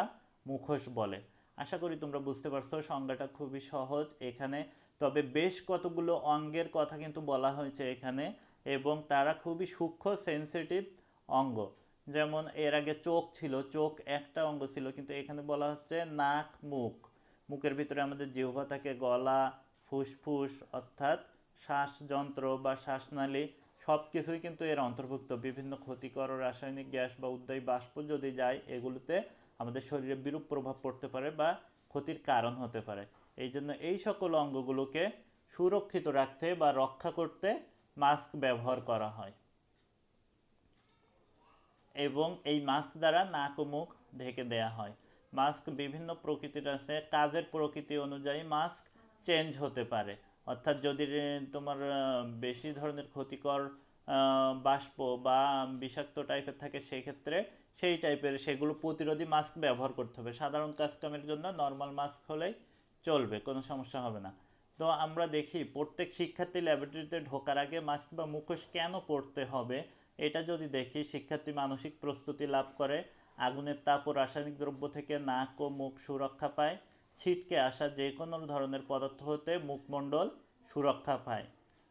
মুখোশ বলে। আশা করি তোমরা বুঝতে পারছো, সংজ্ঞাটা খুবই সহজ এখানে, তবে বেশ কতগুলো অঙ্গের কথা কিন্তু বলা হয়েছে এখানে, এবং তারা খুবই সূক্ষ্ম সেন্সিটিভ অঙ্গ। যেমন এর আগে চোখ ছিল, চোখ একটা অঙ্গ ছিল, কিন্তু এখানে বলা হচ্ছে নাক, মুখ, মুখের ভিতরে আমাদের জিহ্বা থাকে, গলা, ফুসফুস অর্থাৎ শ্বাসযন্ত্র বা শ্বাসনালী সব কিছুই কিন্তু এর অন্তর্ভুক্ত। বিভিন্ন ক্ষতিকর রাসায়নিক গ্যাস বা উদ্বায়ী বাষ্প যদি যায় এগুলোতে আমাদের শরীরে বিরূপ প্রভাব পড়তে পারে বা ক্ষতির কারণ হতে পারে, এই জন্য এই সকল অঙ্গগুলোকে সুরক্ষিত রাখতে বা রক্ষা করতে মাস্ক ব্যবহার করা হয়, এবং এই মাস্ক দ্বারা নাক ও মুখ ঢেকে দেয়া হয়। মাস্ক বিভিন্ন প্রকৃতির আছে, কাজের প্রকৃতি অনুযায়ী মাস্ক চেঞ্জ হতে পারে, অর্থাৎ যদি তোমার বেশি ধরনের ক্ষতিকর বাষ্প বা বিষাক্ত টাইপের থাকে সেক্ষেত্রে সেই টাইপের সেগুলো প্রতিরোধী মাস্ক ব্যবহার করতে হবে। সাধারণ কাজকামের জন্য নর্মাল মাস্ক হলেই চলবে, কোনো সমস্যা হবে না। তো আমরা দেখি প্রত্যেক শিক্ষার্থী ল্যাবরেটরিতে ঢোকার আগে মাস্ক বা মুখোশ কেন পরতে হবে। এটা যদি দেখি, শিক্ষার্থী মানসিক প্রস্তুতি লাভ করে, আগুনের তাপ ও রাসায়নিক দ্রব্য থেকে নাক ও মুখ সুরক্ষা পায়, ছিটকে আসা যে কোনো ধরনের পদার্থ হতে মুখমণ্ডল সুরক্ষা পায়,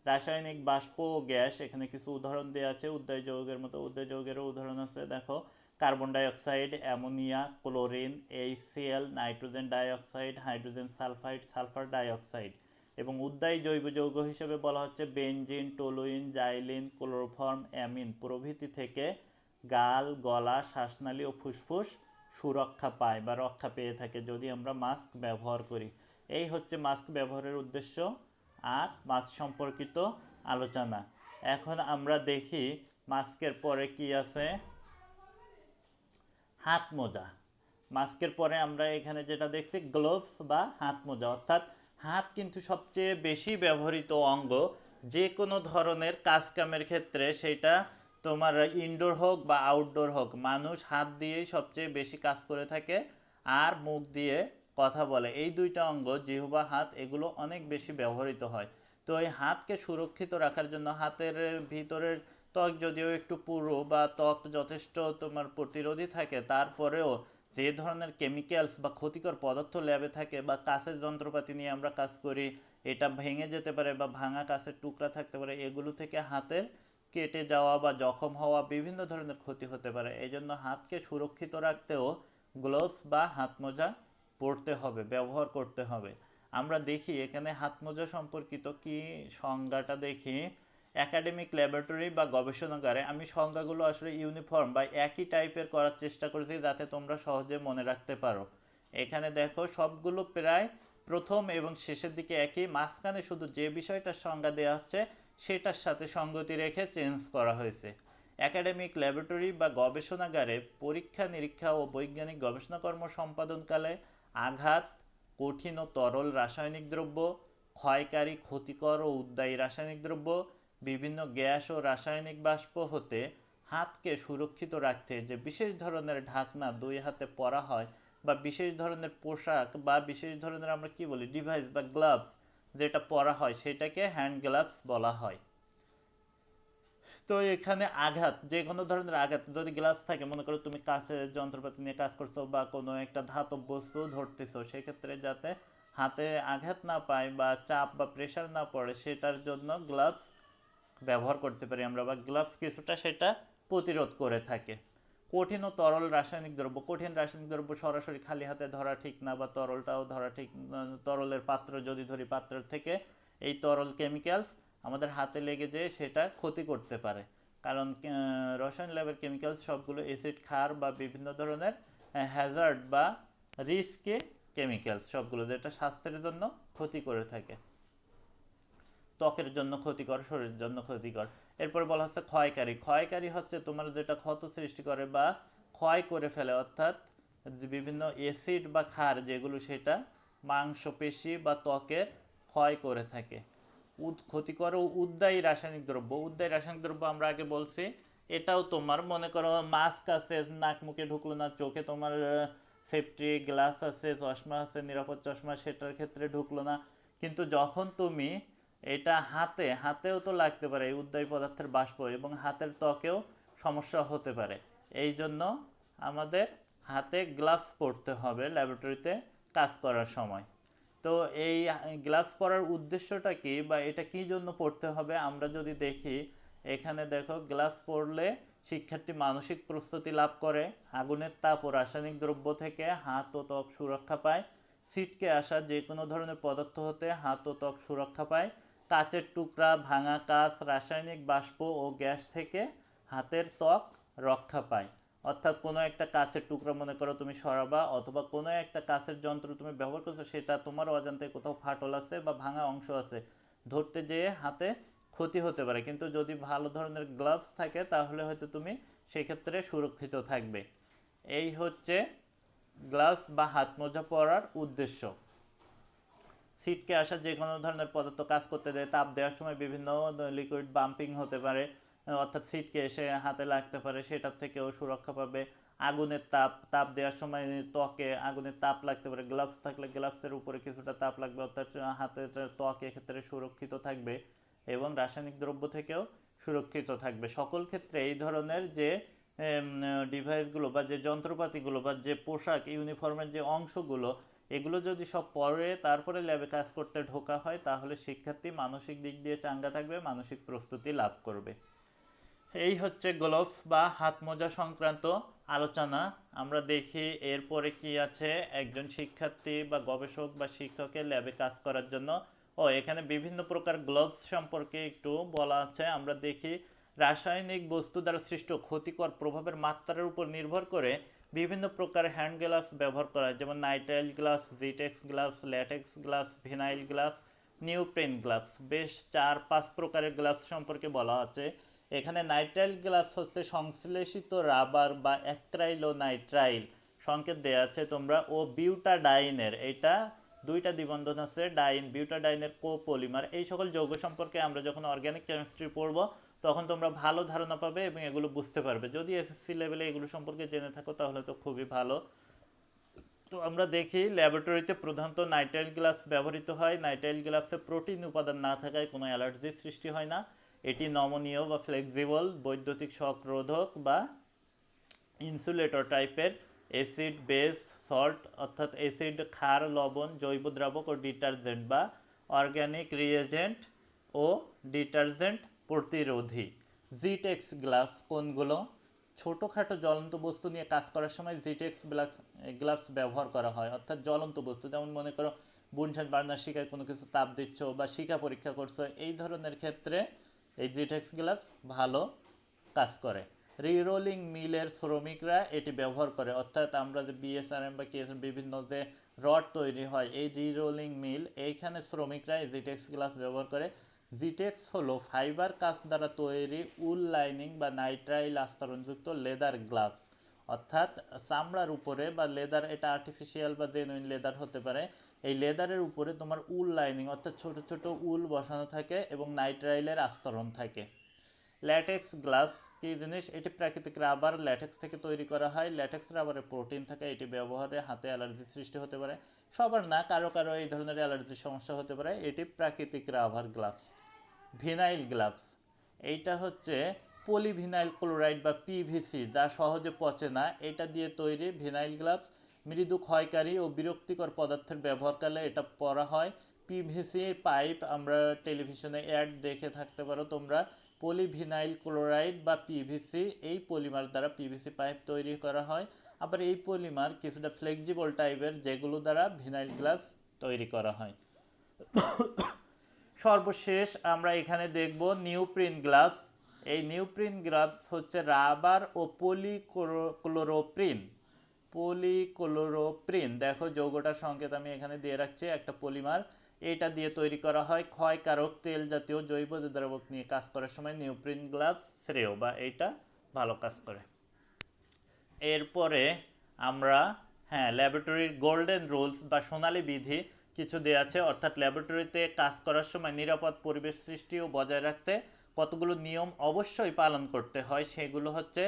রাসায়নিক বাষ্প ও গ্যাস, এখানে কিছু উদাহরণ দেওয়া আছে উদ্বায়ী যৌগের মতো, উদ্বায়ী যৌগেরও উদাহরণ আছে দেখো, carbon dioxide, ammonia, chlorine, HCl, nitrogen dioxide, hydrogen sulphide, sulphur dioxide. এবং উদ্বায়ী জৈব যৌগ হিসেবে বলা হচ্ছে benzene, toluene, xylene, chloroform, amine প্রভৃতি থেকে গাল, গলা, শ্বাসনালী ও ফুসফুস সুরক্ষা পায় বা রক্ষা পেয়ে থাকে যদি আমরা মাস্ক ব্যবহার করি। এই হচ্ছে মাস্ক ব্যবহারের উদ্দেশ্য আর মাস্ক সম্পর্কিত আলোচনা। এখন আমরা দেখি মাস্কের পরে কি আছে, হাত মোজা। মাস্কের পরে আমরা এখানে যেটা দেখছি গ্লোভস বা হাত মোজা, অর্থাৎ হাত কিন্তু সবচেয়ে বেশি ব্যবহৃত অঙ্গ। যে কোনো ধরনের কাজকামের ক্ষেত্রে, সেটা তোমার ইনডোর হোক বা আউটডোর হোক, মানুষ হাত দিয়েই সবচেয়ে বেশি কাজ করে থাকে আর মুখ দিয়ে কথা বলে। এই দুইটা অঙ্গ, জিহ্বা, হাত, এগুলো অনেক বেশি ব্যবহৃত হয়। তো এই হাতকে সুরক্ষিত রাখার জন্য হাতের ভিতরের ত্বক যদিও একটু পুরু বা ত্বক যথেষ্ট তোমার প্রতিরোধী থাকে, তারপরেও যে ধরনের কেমিক্যালস বা ক্ষতিকর পদার্থ ল্যাবে থাকে বা কাঁচের যন্ত্রপাতি নিয়ে আমরা কাজ করি, এটা ভেঙে যেতে পারে বা ভাঙা কাঁচের টুকরা থাকতে পারে, এগুলো থেকে হাতের কেটে যাওয়া বা জখম হওয়া বিভিন্ন ধরনের ক্ষতি হতে পারে। এই জন্য হাতকে সুরক্ষিত রাখতেও গ্লোভস বা হাত মোজা পরতে হবে, ব্যবহার করতে হবে। আমরা দেখি এখানে হাত মোজা সম্পর্কিত কি সংজ্ঞাটা দেখি। একাডেমিক ল্যাবরেটরি বা গবেষণাগারে, আমি সংজ্ঞাগুলো আসলে ইউনিফর্ম বা একই টাইপের করার চেষ্টা করেছি যাতে তোমরা সহজে মনে রাখতে পারো। এখানে দেখো সবগুলো প্রায় প্রথম এবং শেষের দিকে একই, মাঝখানে শুধু যে বিষয়টার সংজ্ঞা দেওয়া হচ্ছে সেটার সাথে সঙ্গতি রেখে চেঞ্জ করা হয়েছে। একাডেমিক ল্যাবরেটরি বা গবেষণাগারে পরীক্ষা নিরীক্ষা ও বৈজ্ঞানিক গবেষণাকর্ম সম্পাদনকালে আঘাত, কঠিন ও তরল রাসায়নিক দ্রব্য, ক্ষয়কারী, ক্ষতিকর ও উদ্বায়ী রাসায়নিক দ্রব্য, বিভিন্ন গ্যাস ও রাসায়নিক বাষ্প হতে হাতকে সুরক্ষিত রাখতে যে বিশেষ ধরনের ঢাকনা দুই হাতে পরা হয় বা বিশেষ ধরনের পোশাক বা বিশেষ ধরনের আমরা কি বলি ডিভাইস বা গ্লাভস যেটা পরা হয় সেটাকে হ্যান্ড গ্লাভস বলা হয়। তো এখানে আঘাত, যে কোনো ধরনের আঘাত, যদি গ্লাভস থাকে, মনে করো তুমি কাছের যন্ত্রপাতি নিয়ে কাজ করছো বা কোনো একটা ধাতব বস্তু ধরতেছো, সেক্ষেত্রে যাতে হাতে আঘাত না পায় বা চাপ বা প্রেশার না পড়ে সেটার জন্য গ্লাভস ব্যবহার করতে পারি আমরা, বা গ্লাভস কিছুটা সেটা প্রতিরোধ করে থাকে। কঠিন ও তরল রাসায়নিক দ্রব্য, কঠিন রাসায়নিক দ্রব্য সরাসরি খালি হাতে ধরা ঠিক না, বা তরলটাও ধরা ঠিক, তরলের পাত্র যদি ধরি, পাত্রের থেকে এই তরল কেমিক্যালস আমাদের হাতে লেগে যেয়ে সেটা ক্ষতি করতে পারে। কারণ রসায়ন ল্যাবের কেমিক্যালস সবগুলো অ্যাসিড, ক্ষার বা বিভিন্ন ধরনের হ্যাজার্ড বা রিস্কি কেমিক্যালস, সবগুলো যেটা স্বাস্থ্যের জন্য ক্ষতি করে থাকে, ত্বকের জন্য ক্ষতিকর, শরীরের জন্য ক্ষতিকর। এরপর বলা হচ্ছে ক্ষয়কারী। ক্ষয়কারী হচ্ছে তোমার যেটা ক্ষত সৃষ্টি করে বা ক্ষয় করে ফেলে, অর্থাৎ বিভিন্ন অ্যাসিড বা ক্ষার যেগুলো সেটা মাংসপেশি বা ত্বকের ক্ষয় করে থাকে। ক্ষতিকর ও উদ্বায়ী রাসায়নিক দ্রব্য, উদ্বায়ী রাসায়নিক দ্রব্য আমরা আগে বলছি, এটাও তোমার মনে করো মাস্ক আছে, নাক মুখে ঢুকলো না, চোখে তোমার সেফটি গ্লাস আছে, চশমা আছে, নিরাপদ চশমা, সেটার ক্ষেত্রে ঢুকলো না, কিন্তু যখন তুমি এটা হাতেও তো লাগতে পারে এই উদ্বায়ী পদার্থের বাষ্প, এবং হাতের ত্বকেও সমস্যা হতে পারে। এই জন্য আমাদের হাতে গ্লাভস পরতে হবে ল্যাবরেটরিতে কাজ করার সময়। তো এই গ্লাভস পরার উদ্দেশ্যটা কি বা এটা কি জন্য পড়তে হবে, আমরা যদি দেখি এখানে দেখো, গ্লাভস পরলে শিক্ষার্থী মানসিক প্রস্তুতি লাভ করে, আগুনের তাপ ও রাসায়নিক দ্রব্য থেকে হাত ও ত্বক সুরক্ষা পায়, ছিটকে আসা যে কোনো ধরনের পদার্থ হতে হাত ও ত্বক সুরক্ষা পায়, কাচের টুকরা, ভাঙা কাচ, রাসায়নিক বাষ্প ও গ্যাস থেকে হাতের ত্বক রক্ষা পায়। অর্থাৎ কোনো একটা কাচের টুকরা মনে করো তুমি সরাবা, অথবা কোনো একটা কাচের যন্ত্র তুমি ব্যবহার করছো, সেটা তোমার অজান্তে কোথাও ফাটল আছে বা ভাঙা অংশ আছে, ধরতে যেয়ে হাতে ক্ষতি হতে পারে, কিন্তু যদি ভালো ধরনের গ্লাভস থাকে তাহলে হয়তো তুমি সেক্ষেত্রে সুরক্ষিত থাকবে। এই হচ্ছে গ্লাভস বা হাত মোজা পরার উদ্দেশ্য। ছিটকে আসা যে কোনো ধরনের পদার্থ কাজ করতে দেয়, তাপ দেওয়ার সময় বিভিন্ন লিকুইড বাম্পিং হতে পারে, অর্থাৎ ছিটকে এসে হাতে লাগতে পারে, সেটার থেকেও সুরক্ষা পাবে। আগুনের তাপ দেওয়ার সময় ত্বকে আগুনের তাপ লাগতে পারে, গ্লাভস থাকলে গ্লাভসের উপরে কিছুটা তাপ লাগবে, অর্থাৎ হাতের ত্বক এক্ষেত্রে সুরক্ষিত থাকবে এবং রাসায়নিক দ্রব্য থেকেও সুরক্ষিত থাকবে। সকল ক্ষেত্রে এই ধরনের যে ডিভাইসগুলো বা যে যন্ত্রপাতিগুলো বা যে পোশাক ইউনিফর্মের যে অংশগুলো, এগুলো যদি সব পরে তারপরে ল্যাবে কাজ করতে ঢোকা হয়, তাহলে শিক্ষার্থী মানসিক দিক দিয়ে চাঙ্গা থাকবে, মানসিক প্রস্তুতি লাভ করবে। এই হচ্ছে গ্লোভস বা হাত মোজা সংক্রান্ত আলোচনা। আমরা দেখি এরপরে কি আছে। একজন শিক্ষার্থী বা গবেষক বা শিক্ষকের ল্যাবে কাজ করার জন্য এখানে বিভিন্ন প্রকার গ্লোভস সম্পর্কে একটু বলা আছে। আমরা দেখি রাসায়নিক বস্তু দ্বারা সৃষ্ট ক্ষতিকর প্রভাবের মাত্রার উপর নির্ভর করে বিভিন্ন প্রকার হ্যান্ড গ্লাভস ব্যবহার করা হয়, যেমন নাইট্রাইল গ্লাভস, জিটেক্স gloves, latex gloves, vinyl gloves, neoprene gloves. বেশ 4-5 প্রকারের গ্লাভস সম্পর্কে বলা আছে। এখানে নাইট্রাইল গ্লাভস হচ্ছে সংশ্লেষিত রাবার বা অ্যাক্রাইলোনাইট্রাইল সংকেত দেওয়া আছে তোমরা, ও বিউটাডাইনের, এটা দুইটা দ্বিবন্ধন আছে, ডাইন বিউটাডাইনের কোপলিমার। এই সকল যৌগ সম্পর্কে আমরা যখন অর্গানিক কেমিস্ট্রি পড়ব তখন তোমরা ভালো ধারণা পাবে এবং এগুলো বুঝতে পারবে। যদি এসএসসি লেভেলে এগুলো সম্পর্কে জেনে থাকো তাহলে তো খুবই ভালো। তো আমরা দেখি ল্যাবরেটরিতে প্রধানত নাইট্রাইল গ্লাভস ব্যবহৃত হয়। নাইট্রাইল গ্লাভসে প্রোটিন উপাদান না থাকায় কোনো অ্যালার্জি সৃষ্টি হয় না। এটি নমনীয় বা ফ্লেক্সিবল, বৈদ্যুতিক শক রোধক বা ইনসুলেটর টাইপের, অ্যাসিড বেস সল্ট অর্থাৎ অ্যাসিড, ক্ষার, লবণ, জৈব দ্রাবক ও ডিটারজেন্ট বা অর্গানিক রিয়েজেন্ট ও ডিটারজেন্ট প্রতিরোধী। জিটেক্স গ্লাভস কোনগুলো? ছোটোখাটো জ্বলন্ত বস্তু নিয়ে কাজ করার সময় জিটেক্স গ্লাভস ব্যবহার করা হয়, অর্থাৎ জ্বলন্ত বস্তু, যেমন মনে করো বুনশান বার্নার শিকায় কোনো কিছু তাপ দিচ্ছ বা শিকা পরীক্ষা করছো, এই ধরনের ক্ষেত্রে এই জিটেক্স গ্লাভস ভালো কাজ করে। রিরোলিং মিলের শ্রমিকরা এটি ব্যবহার করে, অর্থাৎ আমরা যে বিএসআরএম বা কেএসএম বিভিন্ন যে রড তৈরি হয় এই রিরোলিং মিল, এইখানে শ্রমিকরা এই জিটেক্স গ্লাভস ব্যবহার করে। জিটেক্স হলো ফাইবার কাঁচ দ্বারা তৈরি উল লাইনিং বা নাইট্রাইল আস্তরণযুক্ত লেদার গ্লাভস, অর্থাৎ চামড়ার উপরে বা লেদার, এটা আর্টিফিশিয়াল বা জেনুইন লেদার হতে পারে, এই লেদারের উপরে তোমার উল লাইনিং অর্থাৎ ছোট ছোট উল বসানো থাকে এবং নাইট্রাইলের আস্তরণ থাকে। ল্যাটেক্স গ্লাভস কি জিনিস? এটি প্রাকৃতিক রাবার ল্যাটেক্স থেকে তৈরি করা হয়। ল্যাটেক্স রাবারে প্রোটিন থাকে, এটি ব্যবহারে হাতে অ্যালার্জি সৃষ্টি হতে পারে, সবার না, কারো কারো এই ধরনের অ্যালার্জির সমস্যা হতে পারে। এটি প্রাকৃতিক রাবার গ্লাভস। ভিনাইল গ্লাভস, এইটা হচ্ছে পলিভিনাইল ক্লোরাইড বা পিভিসি, যা সহজে পচে না, এটা দিয়ে তৈরি ভিনাইল গ্লাভস। মৃদু ক্ষয়কারী ও বিরক্তিকর পদার্থের ব্যবহারকালে এটা পরা হয়। পিভিসি পাইপ, আমরা টেলিভিশনে অ্যাড দেখে থাকতে পারো তোমরা, পলিভিনাইল ক্লোরাইড বা পিভিসি, এই পলিমার দ্বারা পিভিসি পাইপ তৈরি করা হয়। আবার এই পলিমার কিছুটা ফ্লেক্সিবল টাইপের, যেগুলো দ্বারা ভিনাইল গ্লাভস তৈরি করা হয়। সর্বশেষ আমরা এখানে দেখব নিউপ্রিন গ্লাভস। এই নিউপ্রিন গ্লাভস হচ্ছে রাবার ও পলিক্লোরোপ্রিন, দেখো যৌগটার সংকেত আমি এখানে দিয়ে রাখছি, একটা পলিমার, এটা দিয়ে তৈরি করা হয়। ক্ষয়কারক তেল জাতীয় জৈব দ্রাবক নিয়ে কাজ করার সময় নিউপ্রিন গ্লাভস শ্রেয় বা এইটা ভালো কাজ করে। এরপরে আমরা ল্যাবরেটরির গোল্ডেন রুলস বা সোনালী বিধি কিছু দেওয়া আছে, অর্থাৎ ল্যাবরেটরিতে কাজ করার সময় নিরাপদ পরিবেশ সৃষ্টি ও বজায় রাখতে কতগুলো নিয়ম অবশ্যই পালন করতে হয়। সেগুলো হচ্ছে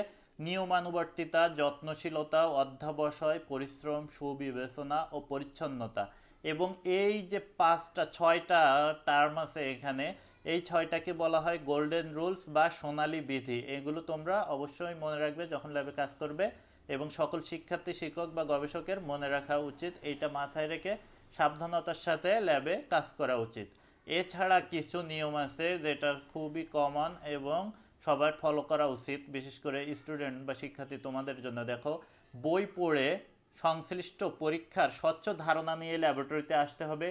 নিয়মানুবর্তিতা, যত্নশীলতা, অধ্যবসায়, পরিশ্রম, সুবিবেচনা ও পরিচ্ছন্নতা। এবং এই যে 6টা টার্ম আছে এখানে, এই 6টাকে বলা হয় গোল্ডেন রুলস বা সোনালী বিধি। এগুলো তোমরা অবশ্যই মনে রাখবে যখন ল্যাবে কাজ করবে এবং সকল শিক্ষার্থী, শিক্ষক বা গবেষকের মনে রাখা উচিত। এইটা মাথায় রেখে সাবধানতার সাথে ল্যাবে কাজ করা উচিত। এছাড়া কিছু নিয়ম আছে যেটা খুবই কমন এবং সবার ফলো করা উচিত, বিশেষ করে স্টুডেন্ট বা শিক্ষার্থী তোমাদের জন্য। দেখো, বই পড়ে সংশ্লিষ্ট পরীক্ষার স্বচ্ছ ধারণা নিয়ে ল্যাবরেটরিতে আসতে হবে।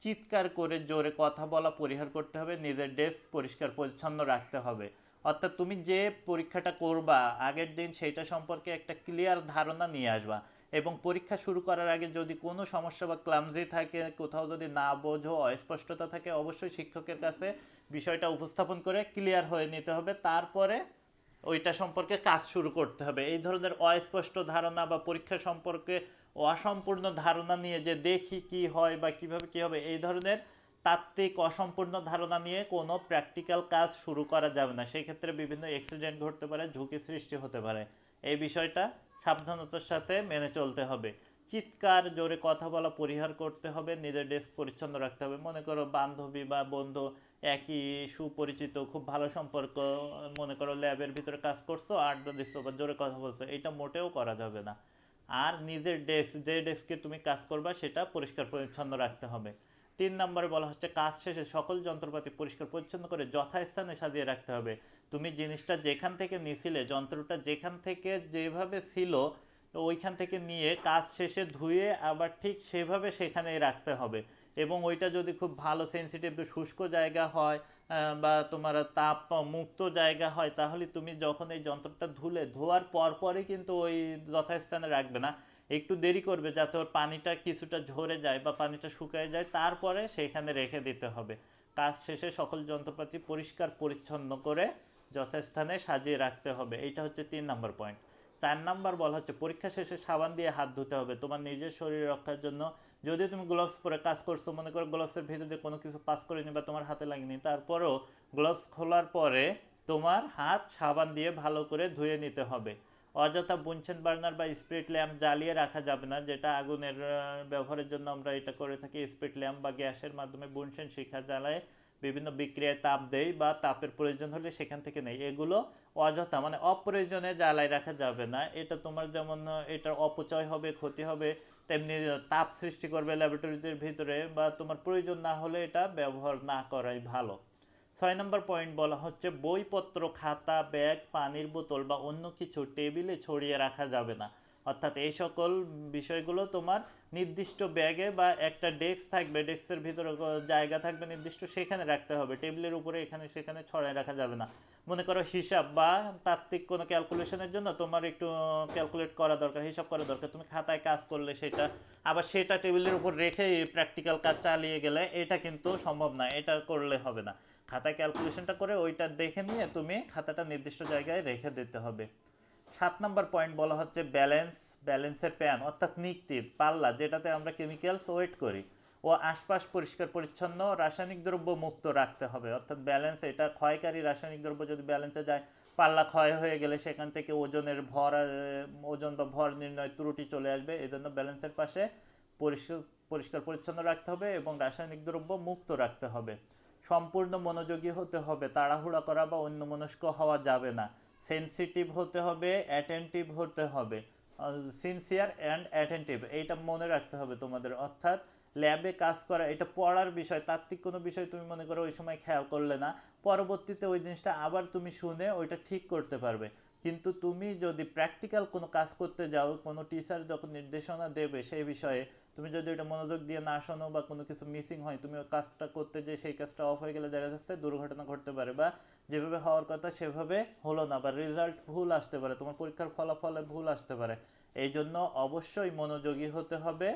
চিৎকার করে জোরে কথা বলা পরিহার করতে হবে। নিজের ডেস্ক পরিষ্কার পরিচ্ছন্ন রাখতে হবে। অর্থাৎ তুমি যে পরীক্ষাটা করবা আগের দিন সেইটা সম্পর্কে একটা ক্লিয়ার ধারণা নিয়ে আসবা এবং পরীক্ষা শুরু করার আগে যদি কোনো সমস্যা বা ক্লামজি থাকে, কোথাও যদি না বোঝো, অস্পষ্টতা থাকে, অবশ্যই শিক্ষকের কাছে বিষয়টা উপস্থাপন করে ক্লিয়ার হয়ে নিতে হবে, তারপরে ওইটা সম্পর্কে কাজ শুরু করতে হবে। এই ধরনের অস্পষ্ট ধারণা বা পরীক্ষা সম্পর্কে অসম্পূর্ণ ধারণা নিয়ে যে দেখি কি হয় বা কিভাবে কি হবে, এই ধরনের তাত্ত্বিক অসম্পূর্ণ ধারণা নিয়ে কোনো প্র্যাকটিক্যাল কাজ শুরু করা যাবে না। সেই ক্ষেত্রে বিভিন্ন অ্যাক্সিডেন্ট ঘটতে পারে, ঝুঁকি সৃষ্টি হতে পারে। এই বিষয়টা সাবধানতার সাথে মেনে চলতে হবে। চিৎকার, জোরে কথা বলা পরিহার করতে হবে। নিজের ডেস্ক পরিচ্ছন্ন রাখতে হবে। মনে করো বান্ধবী বা বন্ধু, একই সুপরিচিত, খুব ভালো সম্পর্ক, মনে করো ল্যাবের ভিতরে কাজ করছো, আড্ডা দিচ্ছ বা জোরে কথা বলছো, এটা মোটেও করা যাবে না। আর নিজের ডেস্ক, যে ডেস্কে তুমি কাজ করবা সেটা পরিষ্কার পরিচ্ছন্ন রাখতে হবে। 3 নম্বরে বলা হচ্ছে কাজ শেষে সকল যন্ত্রপাতি পরিষ্কার পরিচ্ছন্ন করে যথাস্থানে সাজিয়ে রাখতে হবে। তুমি জিনিসটা যেখান থেকে নিছিলে, যন্ত্রটা যেখান থেকে যেভাবে ছিল, ওইখান থেকে নিয়ে কাজ শেষে ধুয়ে আবার ঠিক সেভাবে সেখানেই রাখতে হবে। এবং ওইটা যদি খুব ভালো সেন্সিটিভ শুষ্ক জায়গা হয় বা তোমার তাপ মুক্ত জায়গা হয়, তাহলে তুমি যখন এই যন্ত্রটা ধোয়ার পরই কিন্তু ওই যথাস্থানে রাখবে না, একটু দেরি করবে যাতে ওর পানিটা কিছুটা ঝরে যায় বা পানিটা শুকিয়ে যায়, তারপরে সেখানে রেখে দিতে হবে। কাজ শেষে সকল যন্ত্রপাতি পরিষ্কার পরিচ্ছন্ন করে যথাস্থানে সাজিয়ে রাখতে হবে। এইটা হচ্ছে 3 নম্বর পয়েন্ট। 4 নম্বর বলা হচ্ছে পরীক্ষা শেষে সাবান দিয়ে হাত ধুতে হবে তোমার নিজের শরীর রক্ষার জন্য। যদি তুমি গ্লোভস পরে কাজ করছো, মনে করো গ্লোভসের ভিতর দিয়ে কোনো কিছু পাস করেনি বা তোমার হাতে লাগেনি, তারপরেও গ্লোভস খোলার পরে তোমার হাত সাবান দিয়ে ভালো করে ধুয়ে নিতে হবে। অযথা বুনসেন বার্নার বা স্পিরিট ল্যাম্প জ্বালিয়ে রাখা যাবে না, যেটা আগুনের ব্যবহারের জন্য আমরা এটা করে থাকি। স্পিরিট ল্যাম্প বা গ্যাসের মাধ্যমে বুনসেন শিখা জ্বালায় বিভিন্ন বিক্রিয়ায় তাপ দেয় বা তাপের প্রয়োজন হলে সেখান থেকে নেই। এগুলো অযথা মানে অপ্রয়োজনে জ্বালায় রাখা যাবে না। এটা তোমার যেমন এটার অপচয় হবে, ক্ষতি হবে, তেমনি তাপ সৃষ্টি করবে ল্যাবরেটরিদের ভিতরে, বা তোমার প্রয়োজন না হলে এটা ব্যবহার না করাই ভালো। 6 নম্বর পয়েন্ট বলা হচ্ছে বইপত্র, খাতা, ব্যাগ, পানির বোতল বা অন্য কিছু টেবিলে ছড়িয়ে রাখা যাবে না। অর্থাৎ এই সকল বিষয়গুলো তোমার নির্দিষ্ট ব্যাগে বা একটা ডেস্ক থাকবে, ডেস্কের ভিতরে জায়গা থাকবে নির্দিষ্ট, সেখানে রাখতে হবে। টেবিলের উপরে এখানে সেখানে ছড়ায় রাখা যাবে না। মনে করো হিসাব বা তাত্ত্বিক কোনো ক্যালকুলেশনের জন্য তোমার একটু ক্যালকুলেট করা দরকার, হিসাব করা দরকার, তুমি খাতায় কাজ করলে সেটা আবার সেটা টেবিলের উপর রেখে প্র্যাকটিক্যাল কাজ চালিয়ে গেলে এটা কিন্তু সম্ভব না, এটা করলে হবে না। খাতায় ক্যালকুলেশনটা করে ওইটা দেখে নিয়ে তুমি খাতাটা নির্দিষ্ট জায়গায় রেখে দিতে হবে। 7 নম্বর পয়েন্ট বলা হচ্ছে ব্যালেন্সের প্যান অর্থাৎ নিকটিভ পাল্লা, যেটাতে আমরা কেমিক্যালস ওয়েট করি, ও আশপাশ পরিষ্কার পরিচ্ছন্ন রাসায়নিক দ্রব্য মুক্ত রাখতে হবে। অর্থাৎ ব্যালেন্স, এটা ক্ষয়কারী রাসায়নিক দ্রব্য যদি ব্যালেন্সে যায়, পাল্লা ক্ষয় হয়ে গেলে সেখান থেকে ওজন বা ভর নির্ণয় ত্রুটি চলে আসবে। এই জন্য ব্যালেন্সের পাশে পরিষ্কার পরিষ্কার পরিচ্ছন্ন রাখতে হবে এবং রাসায়নিক দ্রব্য মুক্ত রাখতে হবে। সম্পূর্ণ মনোযোগী হতে হবে, তাড়াহুড়া করা বা অন্যমনস্ক হওয়া যাবে না। সেন্সিটিভ হতে হবে, অ্যাটেন্টিভ হতে হবে। সিনসিয়ার অ্যান্ড অ্যাটেন্টিভ, এইটা মনে রাখতে হবে তোমাদের। অর্থাৎ ল্যাবে কাজ করা এটা পড়ার বিষয়, তাত্ত্বিক কোনো বিষয় তুমি মনে করো ওই সময় খেয়াল করলে না, পরবর্তীতে ওই জিনিসটা আবার তুমি শুনে ওইটা ঠিক করতে পারবে। কিন্তু তুমি যদি প্র্যাকটিক্যাল কোনো কাজ করতে যাও, কোনো টিচার যখন নির্দেশনা দেবে সেই বিষয়ে তুমি যদি ওইটা মনোযোগ দিয়ে না শোনো বা কোনো কিছু মিসিং হয়, তুমি ওই কাজটা করতে যে সেই কাজটা অফ হয়ে গেলে দেখা যাচ্ছে দুর্ঘটনা ঘটতে পারে, বা যেভাবে হওয়ার কথা সেভাবে হলো না, বা রেজাল্ট ভুল আসতে পারে, তোমার পরীক্ষার ফলাফলে ভুল আসতে পারে। এই জন্য অবশ্যই মনোযোগী হতে হবে,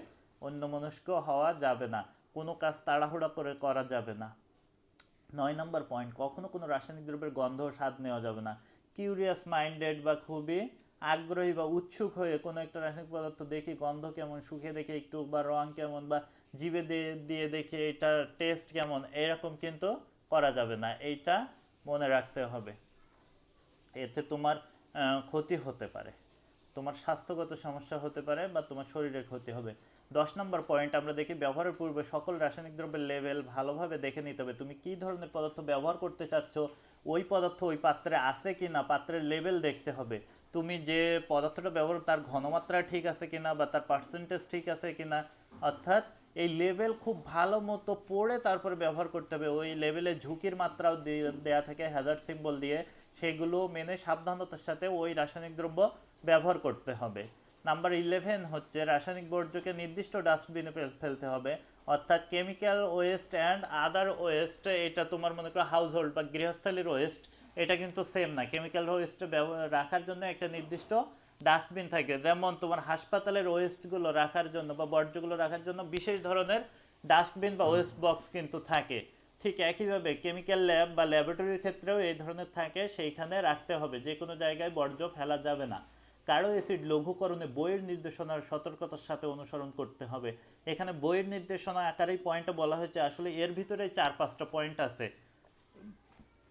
অন্যমনস্ক হওয়া যাবে না, কোনো কাজ তাড়াহুড়া করে করা যাবে না। 9 নম্বর পয়েন্ট কখনো কোনো রাসায়নিক দ্রব্যের গন্ধ ও স্বাদ নেওয়া যাবে না। কিউরিয়াস মাইন্ডেড বা খুবই আগ্রহী বা উৎসুক হয়ে কোনো একটা রাসায়নিক পদার্থ দেখি গন্ধ কেমন, সুখে দেখে একটু, বা রং কেমন, বা জিভে দিয়ে দেখে এটার টেস্ট কেমন, এরকম কিন্তু করা যাবে না। এইটা মনে রাখতে হবে, এতে তোমার ক্ষতি হতে পারে, তোমার স্বাস্থ্যগত সমস্যা হতে পারে বা তোমার শরীরের ক্ষতি হবে। 10 নম্বর পয়েন্ট আমরা দেখি ব্যবহারের পূর্বে সকল রাসায়নিক দ্রব্যের লেভেল ভালোভাবে দেখে নিতে হবে। তুমি কী ধরনের পদার্থ ব্যবহার করতে চাচ্ছ, ওই পদার্থ ওই পাত্রে আছে কি না, পাত্রের লেভেল দেখতে হবে। তুমি যে পদার্থটা ব্যবহার তার ঘনমাত্রা ঠিক আছে কিনা বা তার পার্সেন্টেজ ঠিক আছে কিনা, অর্থাৎ এই লেভেল খুব ভালো মতো পড়ে তারপরে ব্যবহার করতে হবে। ওই লেভেলে ঝুঁকির মাত্রাও দেয়া থাকে হ্যাজার্ড সিম্বল দিয়ে, সেগুলো মেনে সাবধানতার সাথে ওই রাসায়নিক দ্রব্য ব্যবহার করতে হবে। নাম্বার 11 হচ্ছে রাসায়নিক বর্জ্যকে নির্দিষ্ট ডাস্টবিনে ফেলতে হবে। অর্থাৎ chemical West and other West, এটা তোমার মনে করো হাউস হোল্ড বা গৃহস্থালির ওয়েস্ট, এটা কিন্তু সেম না। কেমিক্যাল ওয়েস্টে রাখার জন্য একটা নির্দিষ্ট ডাস্টবিন থাকে, যেমন তোমার হাসপাতালের ওয়েস্টগুলো রাখার জন্য বা বর্জ্যগুলো রাখার জন্য বিশেষ ধরনের ডাস্টবিন বা ওয়েস্ট বক্স কিন্তু থাকে। ঠিক একইভাবে কেমিক্যাল ল্যাব বা ল্যাবরেটরির ক্ষেত্রেও এই ধরনের থাকে, সেইখানে রাখতে হবে, যে কোনো জায়গায় বর্জ্য ফেলা যাবে না। গাঢ় অ্যাসিড লঘুকরণে বইয়ের নির্দেশনার সতর্কতার সাথে অনুসরণ করতে হবে। এখানে বইয়ের নির্দেশনা আকারেই পয়েন্টটা বলা হয়েছে, আসলে এর ভিতরে 4-5টা পয়েন্ট আছে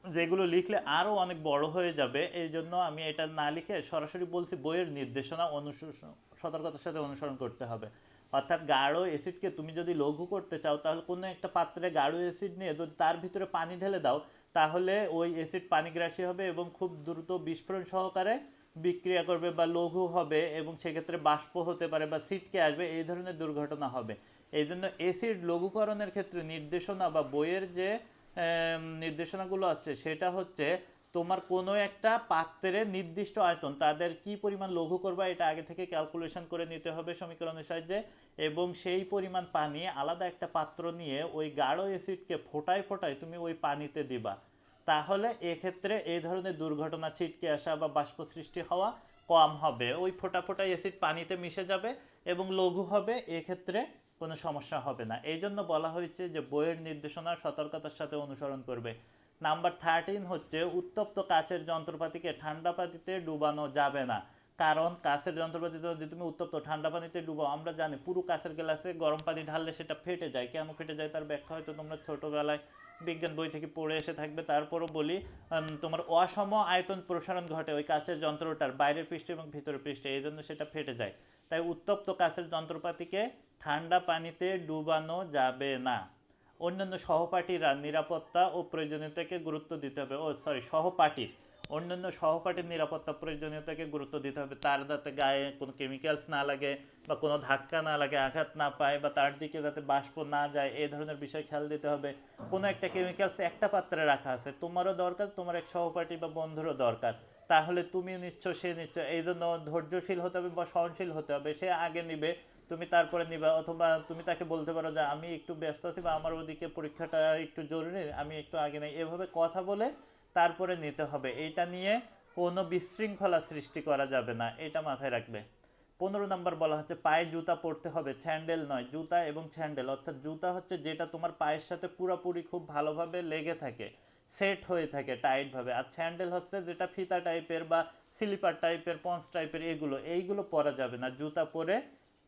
যেগুলো লিখলে আরও অনেক বড় হয়ে যাবে, এই জন্য আমি এটা না লিখে সরাসরি বলছি বইয়ের নির্দেশনা সতর্কতার সাথে অনুসরণ করতে হবে। অর্থাৎ গাঢ় অ্যাসিডকে তুমি যদি লঘু করতে চাও তাহলে কোনো একটা পাত্রে গাঢ় অ্যাসিড নিয়ে যদি তার ভিতরে পানি ঢেলে দাও তাহলে ওই অ্যাসিড পানিগ্রাসী হবে এবং খুব দ্রুত বিস্ফোরণ সহকারে বিক্রিয়া করবে বা লঘু হবে এবং সেক্ষেত্রে বাষ্প হতে পারে বা ছিটকে আসবে, এই ধরনের দুর্ঘটনা হবে। এই জন্য অ্যাসিড লঘুকরণের ক্ষেত্রে নির্দেশনা বা বইয়ের যে নির্দেশনাগুলো আছে সেটা হচ্ছে তোমার কোনো একটা পাত্রের নির্দিষ্ট আয়তন তাদের কি পরিমাণ লঘু করবা এটা আগে থেকে ক্যালকুলেশন করে নিতে হবে সমীকরণের সাহায্যে, এবং সেই পরিমাণ পানি আলাদা একটা পাত্র নিয়ে ওই গাঢ় অ্যাসিডকে ফোটায় ফোটায় তুমি ওই পানিতে দিবা। তাহলে এক্ষেত্রে এই ধরনের দুর্ঘটনা ছিটকে আসা বা বাষ্প সৃষ্টি হওয়া কম হবে, ওই ফোটা ফোটা অ্যাসিড পানিতে মিশে যাবে এবং লঘু হবে, এক্ষেত্রে কোনো সমস্যা হবে না। এই জন্য বলা হয়েছে যে বইয়ের নির্দেশনা সতর্কতার সাথে অনুসরণ করবে। নাম্বার 13 হচ্ছে উত্তপ্ত কাচের যন্ত্রপাতিকে ঠান্ডা পানিতে ডুবানো যাবে না। কারণ কাচের যন্ত্রপাতিতে যদি তুমি উত্তপ্ত ঠান্ডা পানিতে ডুবাও, আমরা জানি পুরো কাচের গ্লাসে গরম পানি ঢাললে সেটা ফেটে যায়। কেন ফেটে যায় তার ব্যাখ্যা হয়তো তোমরা ছোটোবেলায় বিজ্ঞান বই থেকে পড়ে এসে থাকবে, তারপরও বলি তোমার অসম আয়তন প্রসারণ ঘটে ওই কাচের যন্ত্রটার বাইরের পৃষ্ঠে এবং ভিতরের পৃষ্ঠে, এই জন্য সেটা ফেটে যায়। তাই উত্তপ্ত কাচের যন্ত্রপাতিকে ঠান্ডা পানিতে ডুবানো যাবে না। অন্যান্য সহপাঠীরা নিরাপত্তা ও প্রয়োজনীয়তাকে গুরুত্ব দিতে হবে, সহপাঠীর অন্যান্য সহপাঠীর নিরাপত্তা প্রয়োজনীয়তাকে গুরুত্ব দিতে হবে, তার যাতে গায়ে কোনো কেমিক্যালস না লাগে বা কোনো ধাক্কা না লাগে, আঘাত না পায় বা তার দিকে যাতে বাষ্প না যায়, এই ধরনের বিষয় খেয়াল দিতে হবে। কোনো একটা কেমিক্যালস একটা পাত্রে রাখা আছে, তোমারও দরকার, তোমার এক সহপাঠী বা বন্ধুরও দরকার, তাহলে তুমি নিচ্ছ সে নিচ্ছ, এই জন্য ধৈর্যশীল হতে হবে বা সহনশীল হতে হবে। সে আগে নিবে, তুমি তারপরে নিবা, অথবা তুমি তাকে বলতে পারো যে আমি একটু ব্যস্ত আছি বা আমার ওদিকে পরীক্ষাটা একটু জরুরি, আমি একটু আগে নেই, এভাবে কথা বলে তারপরে নিতে হবে। এটা নিয়ে কোনো বিশৃঙ্খলা সৃষ্টি করা যাবে না, এটা মাথায় রাখবে। 15 নম্বর বলা হচ্ছে পায়ে জুতা পরতে হবে, স্যান্ডেল নয়। জুতা এবং স্যান্ডেল, অর্থাৎ জুতা হচ্ছে যেটা তোমার পায়ের সাথে পুরোপুরি খুব ভালোভাবে লেগে থাকে, সেট হয়ে থাকে টাইটভাবে, আর স্যান্ডেল হচ্ছে যেটা ফিতা টাইপের বা স্লিপার টাইপের, পন্স টাইপের, এইগুলো পরা যাবে না। জুতা পরে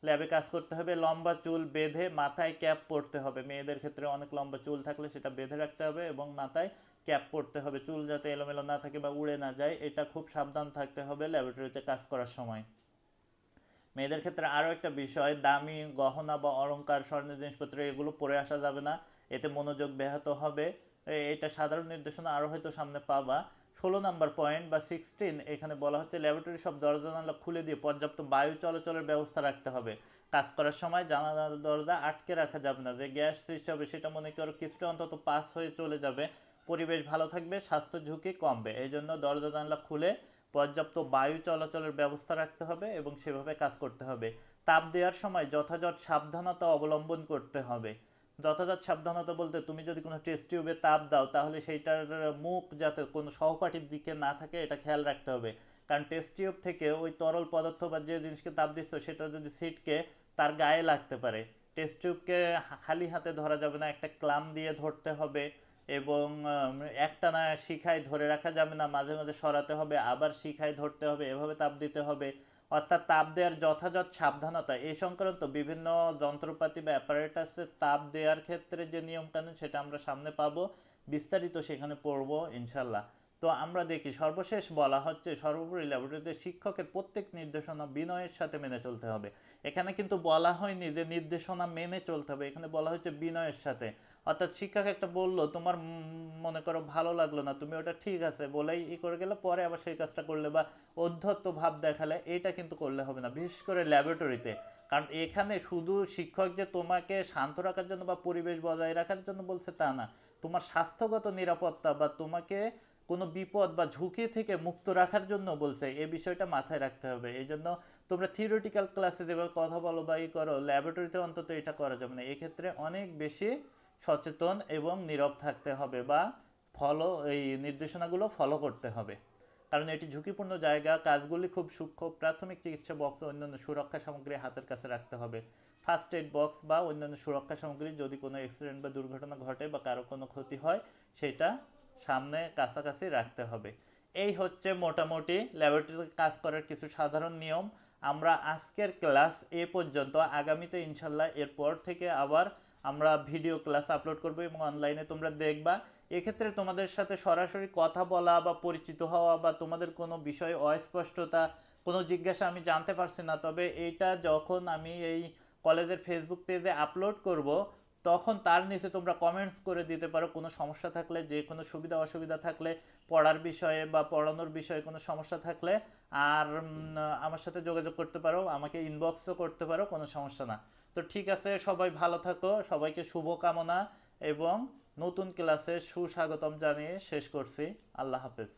ল্যাবে কাজ করতে হবে। লম্বা চুল বেঁধে মাথায় ক্যাপ পরতে হবে, মেয়েদের ক্ষেত্রে অনেক লম্বা চুল থাকলে সেটা বেঁধে রাখতে হবে এবং মাথায় ক্যাপ পরতে হবে, চুল যাতে এলোমেলো না থাকে বা উড়ে না যায়, এটা খুব সাবধান থাকতে হবে ল্যাবরেটরিতে কাজ করার সময়। মেয়েদের ক্ষেত্রে আরও একটা বিষয়, দামি গহনা বা অলংকার, স্বর্ণের জিনিসপত্র এগুলো পরে আসা যাবে না, এতে মনোযোগ ব্যাহত হবে। এটা সাধারণ নির্দেশনা আরও হয়তো সামনে পাবা। 16 নম্বর পয়েন্ট বা 16 এখানে বলা হচ্ছে ল্যাবরেটরি সব দরজা জানালা খুলে দিয়ে পর্যাপ্ত বায়ু চলাচলের ব্যবস্থা রাখতে হবে। কাজ করার সময় জানালা দরজা আটকে রাখা যাবে না, যে গ্যাস সৃষ্টি হবে সেটা মনে করো কিছুটা অন্তত পাস হয়ে চলে যাবে, পরিবেশ ভালো থাকবে, স্বাস্থ্য ঝুঁকি কমবে। এই জন্য দরজা জানালা খুলে পর্যাপ্ত বায়ু চলাচলের ব্যবস্থা রাখতে হবে এবং সেভাবে কাজ করতে হবে। তাপ দেওয়ার সময় যথাযথ সাবধানতা অবলম্বন করতে হবে। যথাযথ সাবধানতা বলতে তুমি যদি কোনো টেস্ট টিউবে তাপ দাও তাহলে সেইটার মুখ যাতে কোনো সহপাঠীর দিকে না থাকে এটা খেয়াল রাখতে হবে, কারণ টেস্ট টিউব থেকে ওই তরল পদার্থ বা যে জিনিসকে তাপ দিচ্ছ সেটা যদি ছিটকে তার গায়ে লাগতে পারে। টেস্ট টিউবকে খালি হাতে ধরা যাবে না, একটা ক্লাম দিয়ে ধরতে হবে এবং একটানা শিখায় ধরে রাখা যাবে না, মাঝে মাঝে সরাতে হবে, আবার শিখায় ধরতে হবে, এভাবে তাপ দিতে হবে। অর্থাৎ তাপ দেওয়ার যথাযথ সাবধানতা এই সংক্রান্ত বিভিন্ন যন্ত্রপাতি বা অ্যাপারেটাসে তাপ দেওয়ার ক্ষেত্রে যে নিয়মকানুন সেটা আমরা সামনে পাবো, বিস্তারিত সেখানে পড়বো ইনশাল্লাহ। তো আমরা দেখি সর্বশেষ বলা হচ্ছে সর্বোপরি ল্যাবরেটরিতে শিক্ষকের প্রত্যেক নির্দেশনা বিনয়ের সাথে মেনে চলতে হবে। এখানে কিন্তু বলা হয়নি যে নির্দেশনা মেনে চলতে হবে, এখানে বলা হচ্ছে বিনয়ের সাথে। অর্থাৎ শিক্ষক একটা বললো, তোমার মনে করো ভালো লাগলো না, তুমি ওটা ঠিক আছে বলেই করে গেলে, পরে আবার সেই কাজটা করলে বা অধ্যত্ত ভাব দেখালে, এটা কিন্তু করলে হবে না, বিশেষ করে ল্যাবরেটরিতে। কারণ এখানে শুধু শিক্ষক যে তোমাকে শান্ত রাখার জন্য বা পরিবেশ বজায় রাখার জন্য বলছে তা না, তোমার স্বাস্থ্যগত নিরাপত্তা বা তোমাকে কোনো বিপদ বা ঝুঁকি থেকে মুক্ত রাখার জন্য বলছে, এই বিষয়টা মাথায় রাখতে হবে। এই জন্য তোমরা থিওরিটিক্যাল ক্লাসে যেভাবে কথা বলো বা করো, ল্যাবরেটরিতে অন্তত এটা করা যাবে না। এক্ষেত্রে অনেক বেশি সচেতন এবং নীরব থাকতে হবে বা এই নির্দেশনাগুলো ফলো করতে হবে, কারণ এটি ঝুঁকিপূর্ণ জায়গা। কাজগুলি খুব সূক্ষ্ম, প্রাথমিক চিকিৎসা বক্স ও অন্যান্য সুরক্ষা সামগ্রী হাতের কাছে রাখতে হবে। ফার্স্ট এড বক্স বা অন্যান্য সুরক্ষা সামগ্রী, যদি কোনো অ্যাক্সিডেন্ট বা দুর্ঘটনা ঘটে বা কারো কোনো ক্ষতি হয় সেটা সামনে কাছাকাছি রাখতে হবে। এই হচ্ছে মোটামুটি ল্যাবরেটরিতে কাজ করার কিছু সাধারণ নিয়ম। আমরা আজকের ক্লাস এ পর্যন্ত, আগামীতে ইনশাল্লাহ এরপর থেকে আবার আমরা ভিডিও ক্লাস আপলোড করব এবং অনলাইনে তোমরা দেখবা। এক্ষেত্রে তোমাদের সাথে সরাসরি কথা বলা বা পরিচিত হওয়া বা তোমাদের কোনো বিষয়ে অস্পষ্টতা, কোনো জিজ্ঞাসা আমি জানতে পারছি না, তবে এইটা যখন আমি এই কলেজের ফেসবুক পেজে আপলোড করব তখন তার নিচে তোমরা কমেন্টস করে দিতে পারো কোনো সমস্যা থাকলে, যে কোনো সুবিধা অসুবিধা থাকলে, পড়ার বিষয়ে বা পড়ানোর বিষয়ে কোনো সমস্যা থাকলে। আর আমার সাথে যোগাযোগ করতে পারো, আমাকে ইনবক্সও করতে পারো, কোনো সমস্যা না। তো ঠিক আছে, সবাই ভালো থাকো, সবাইকে শুভকামনা এবং নতুন ক্লাসে সুস্বাগতম জানিয়ে শেষ করছি। আল্লাহ হাফেজ।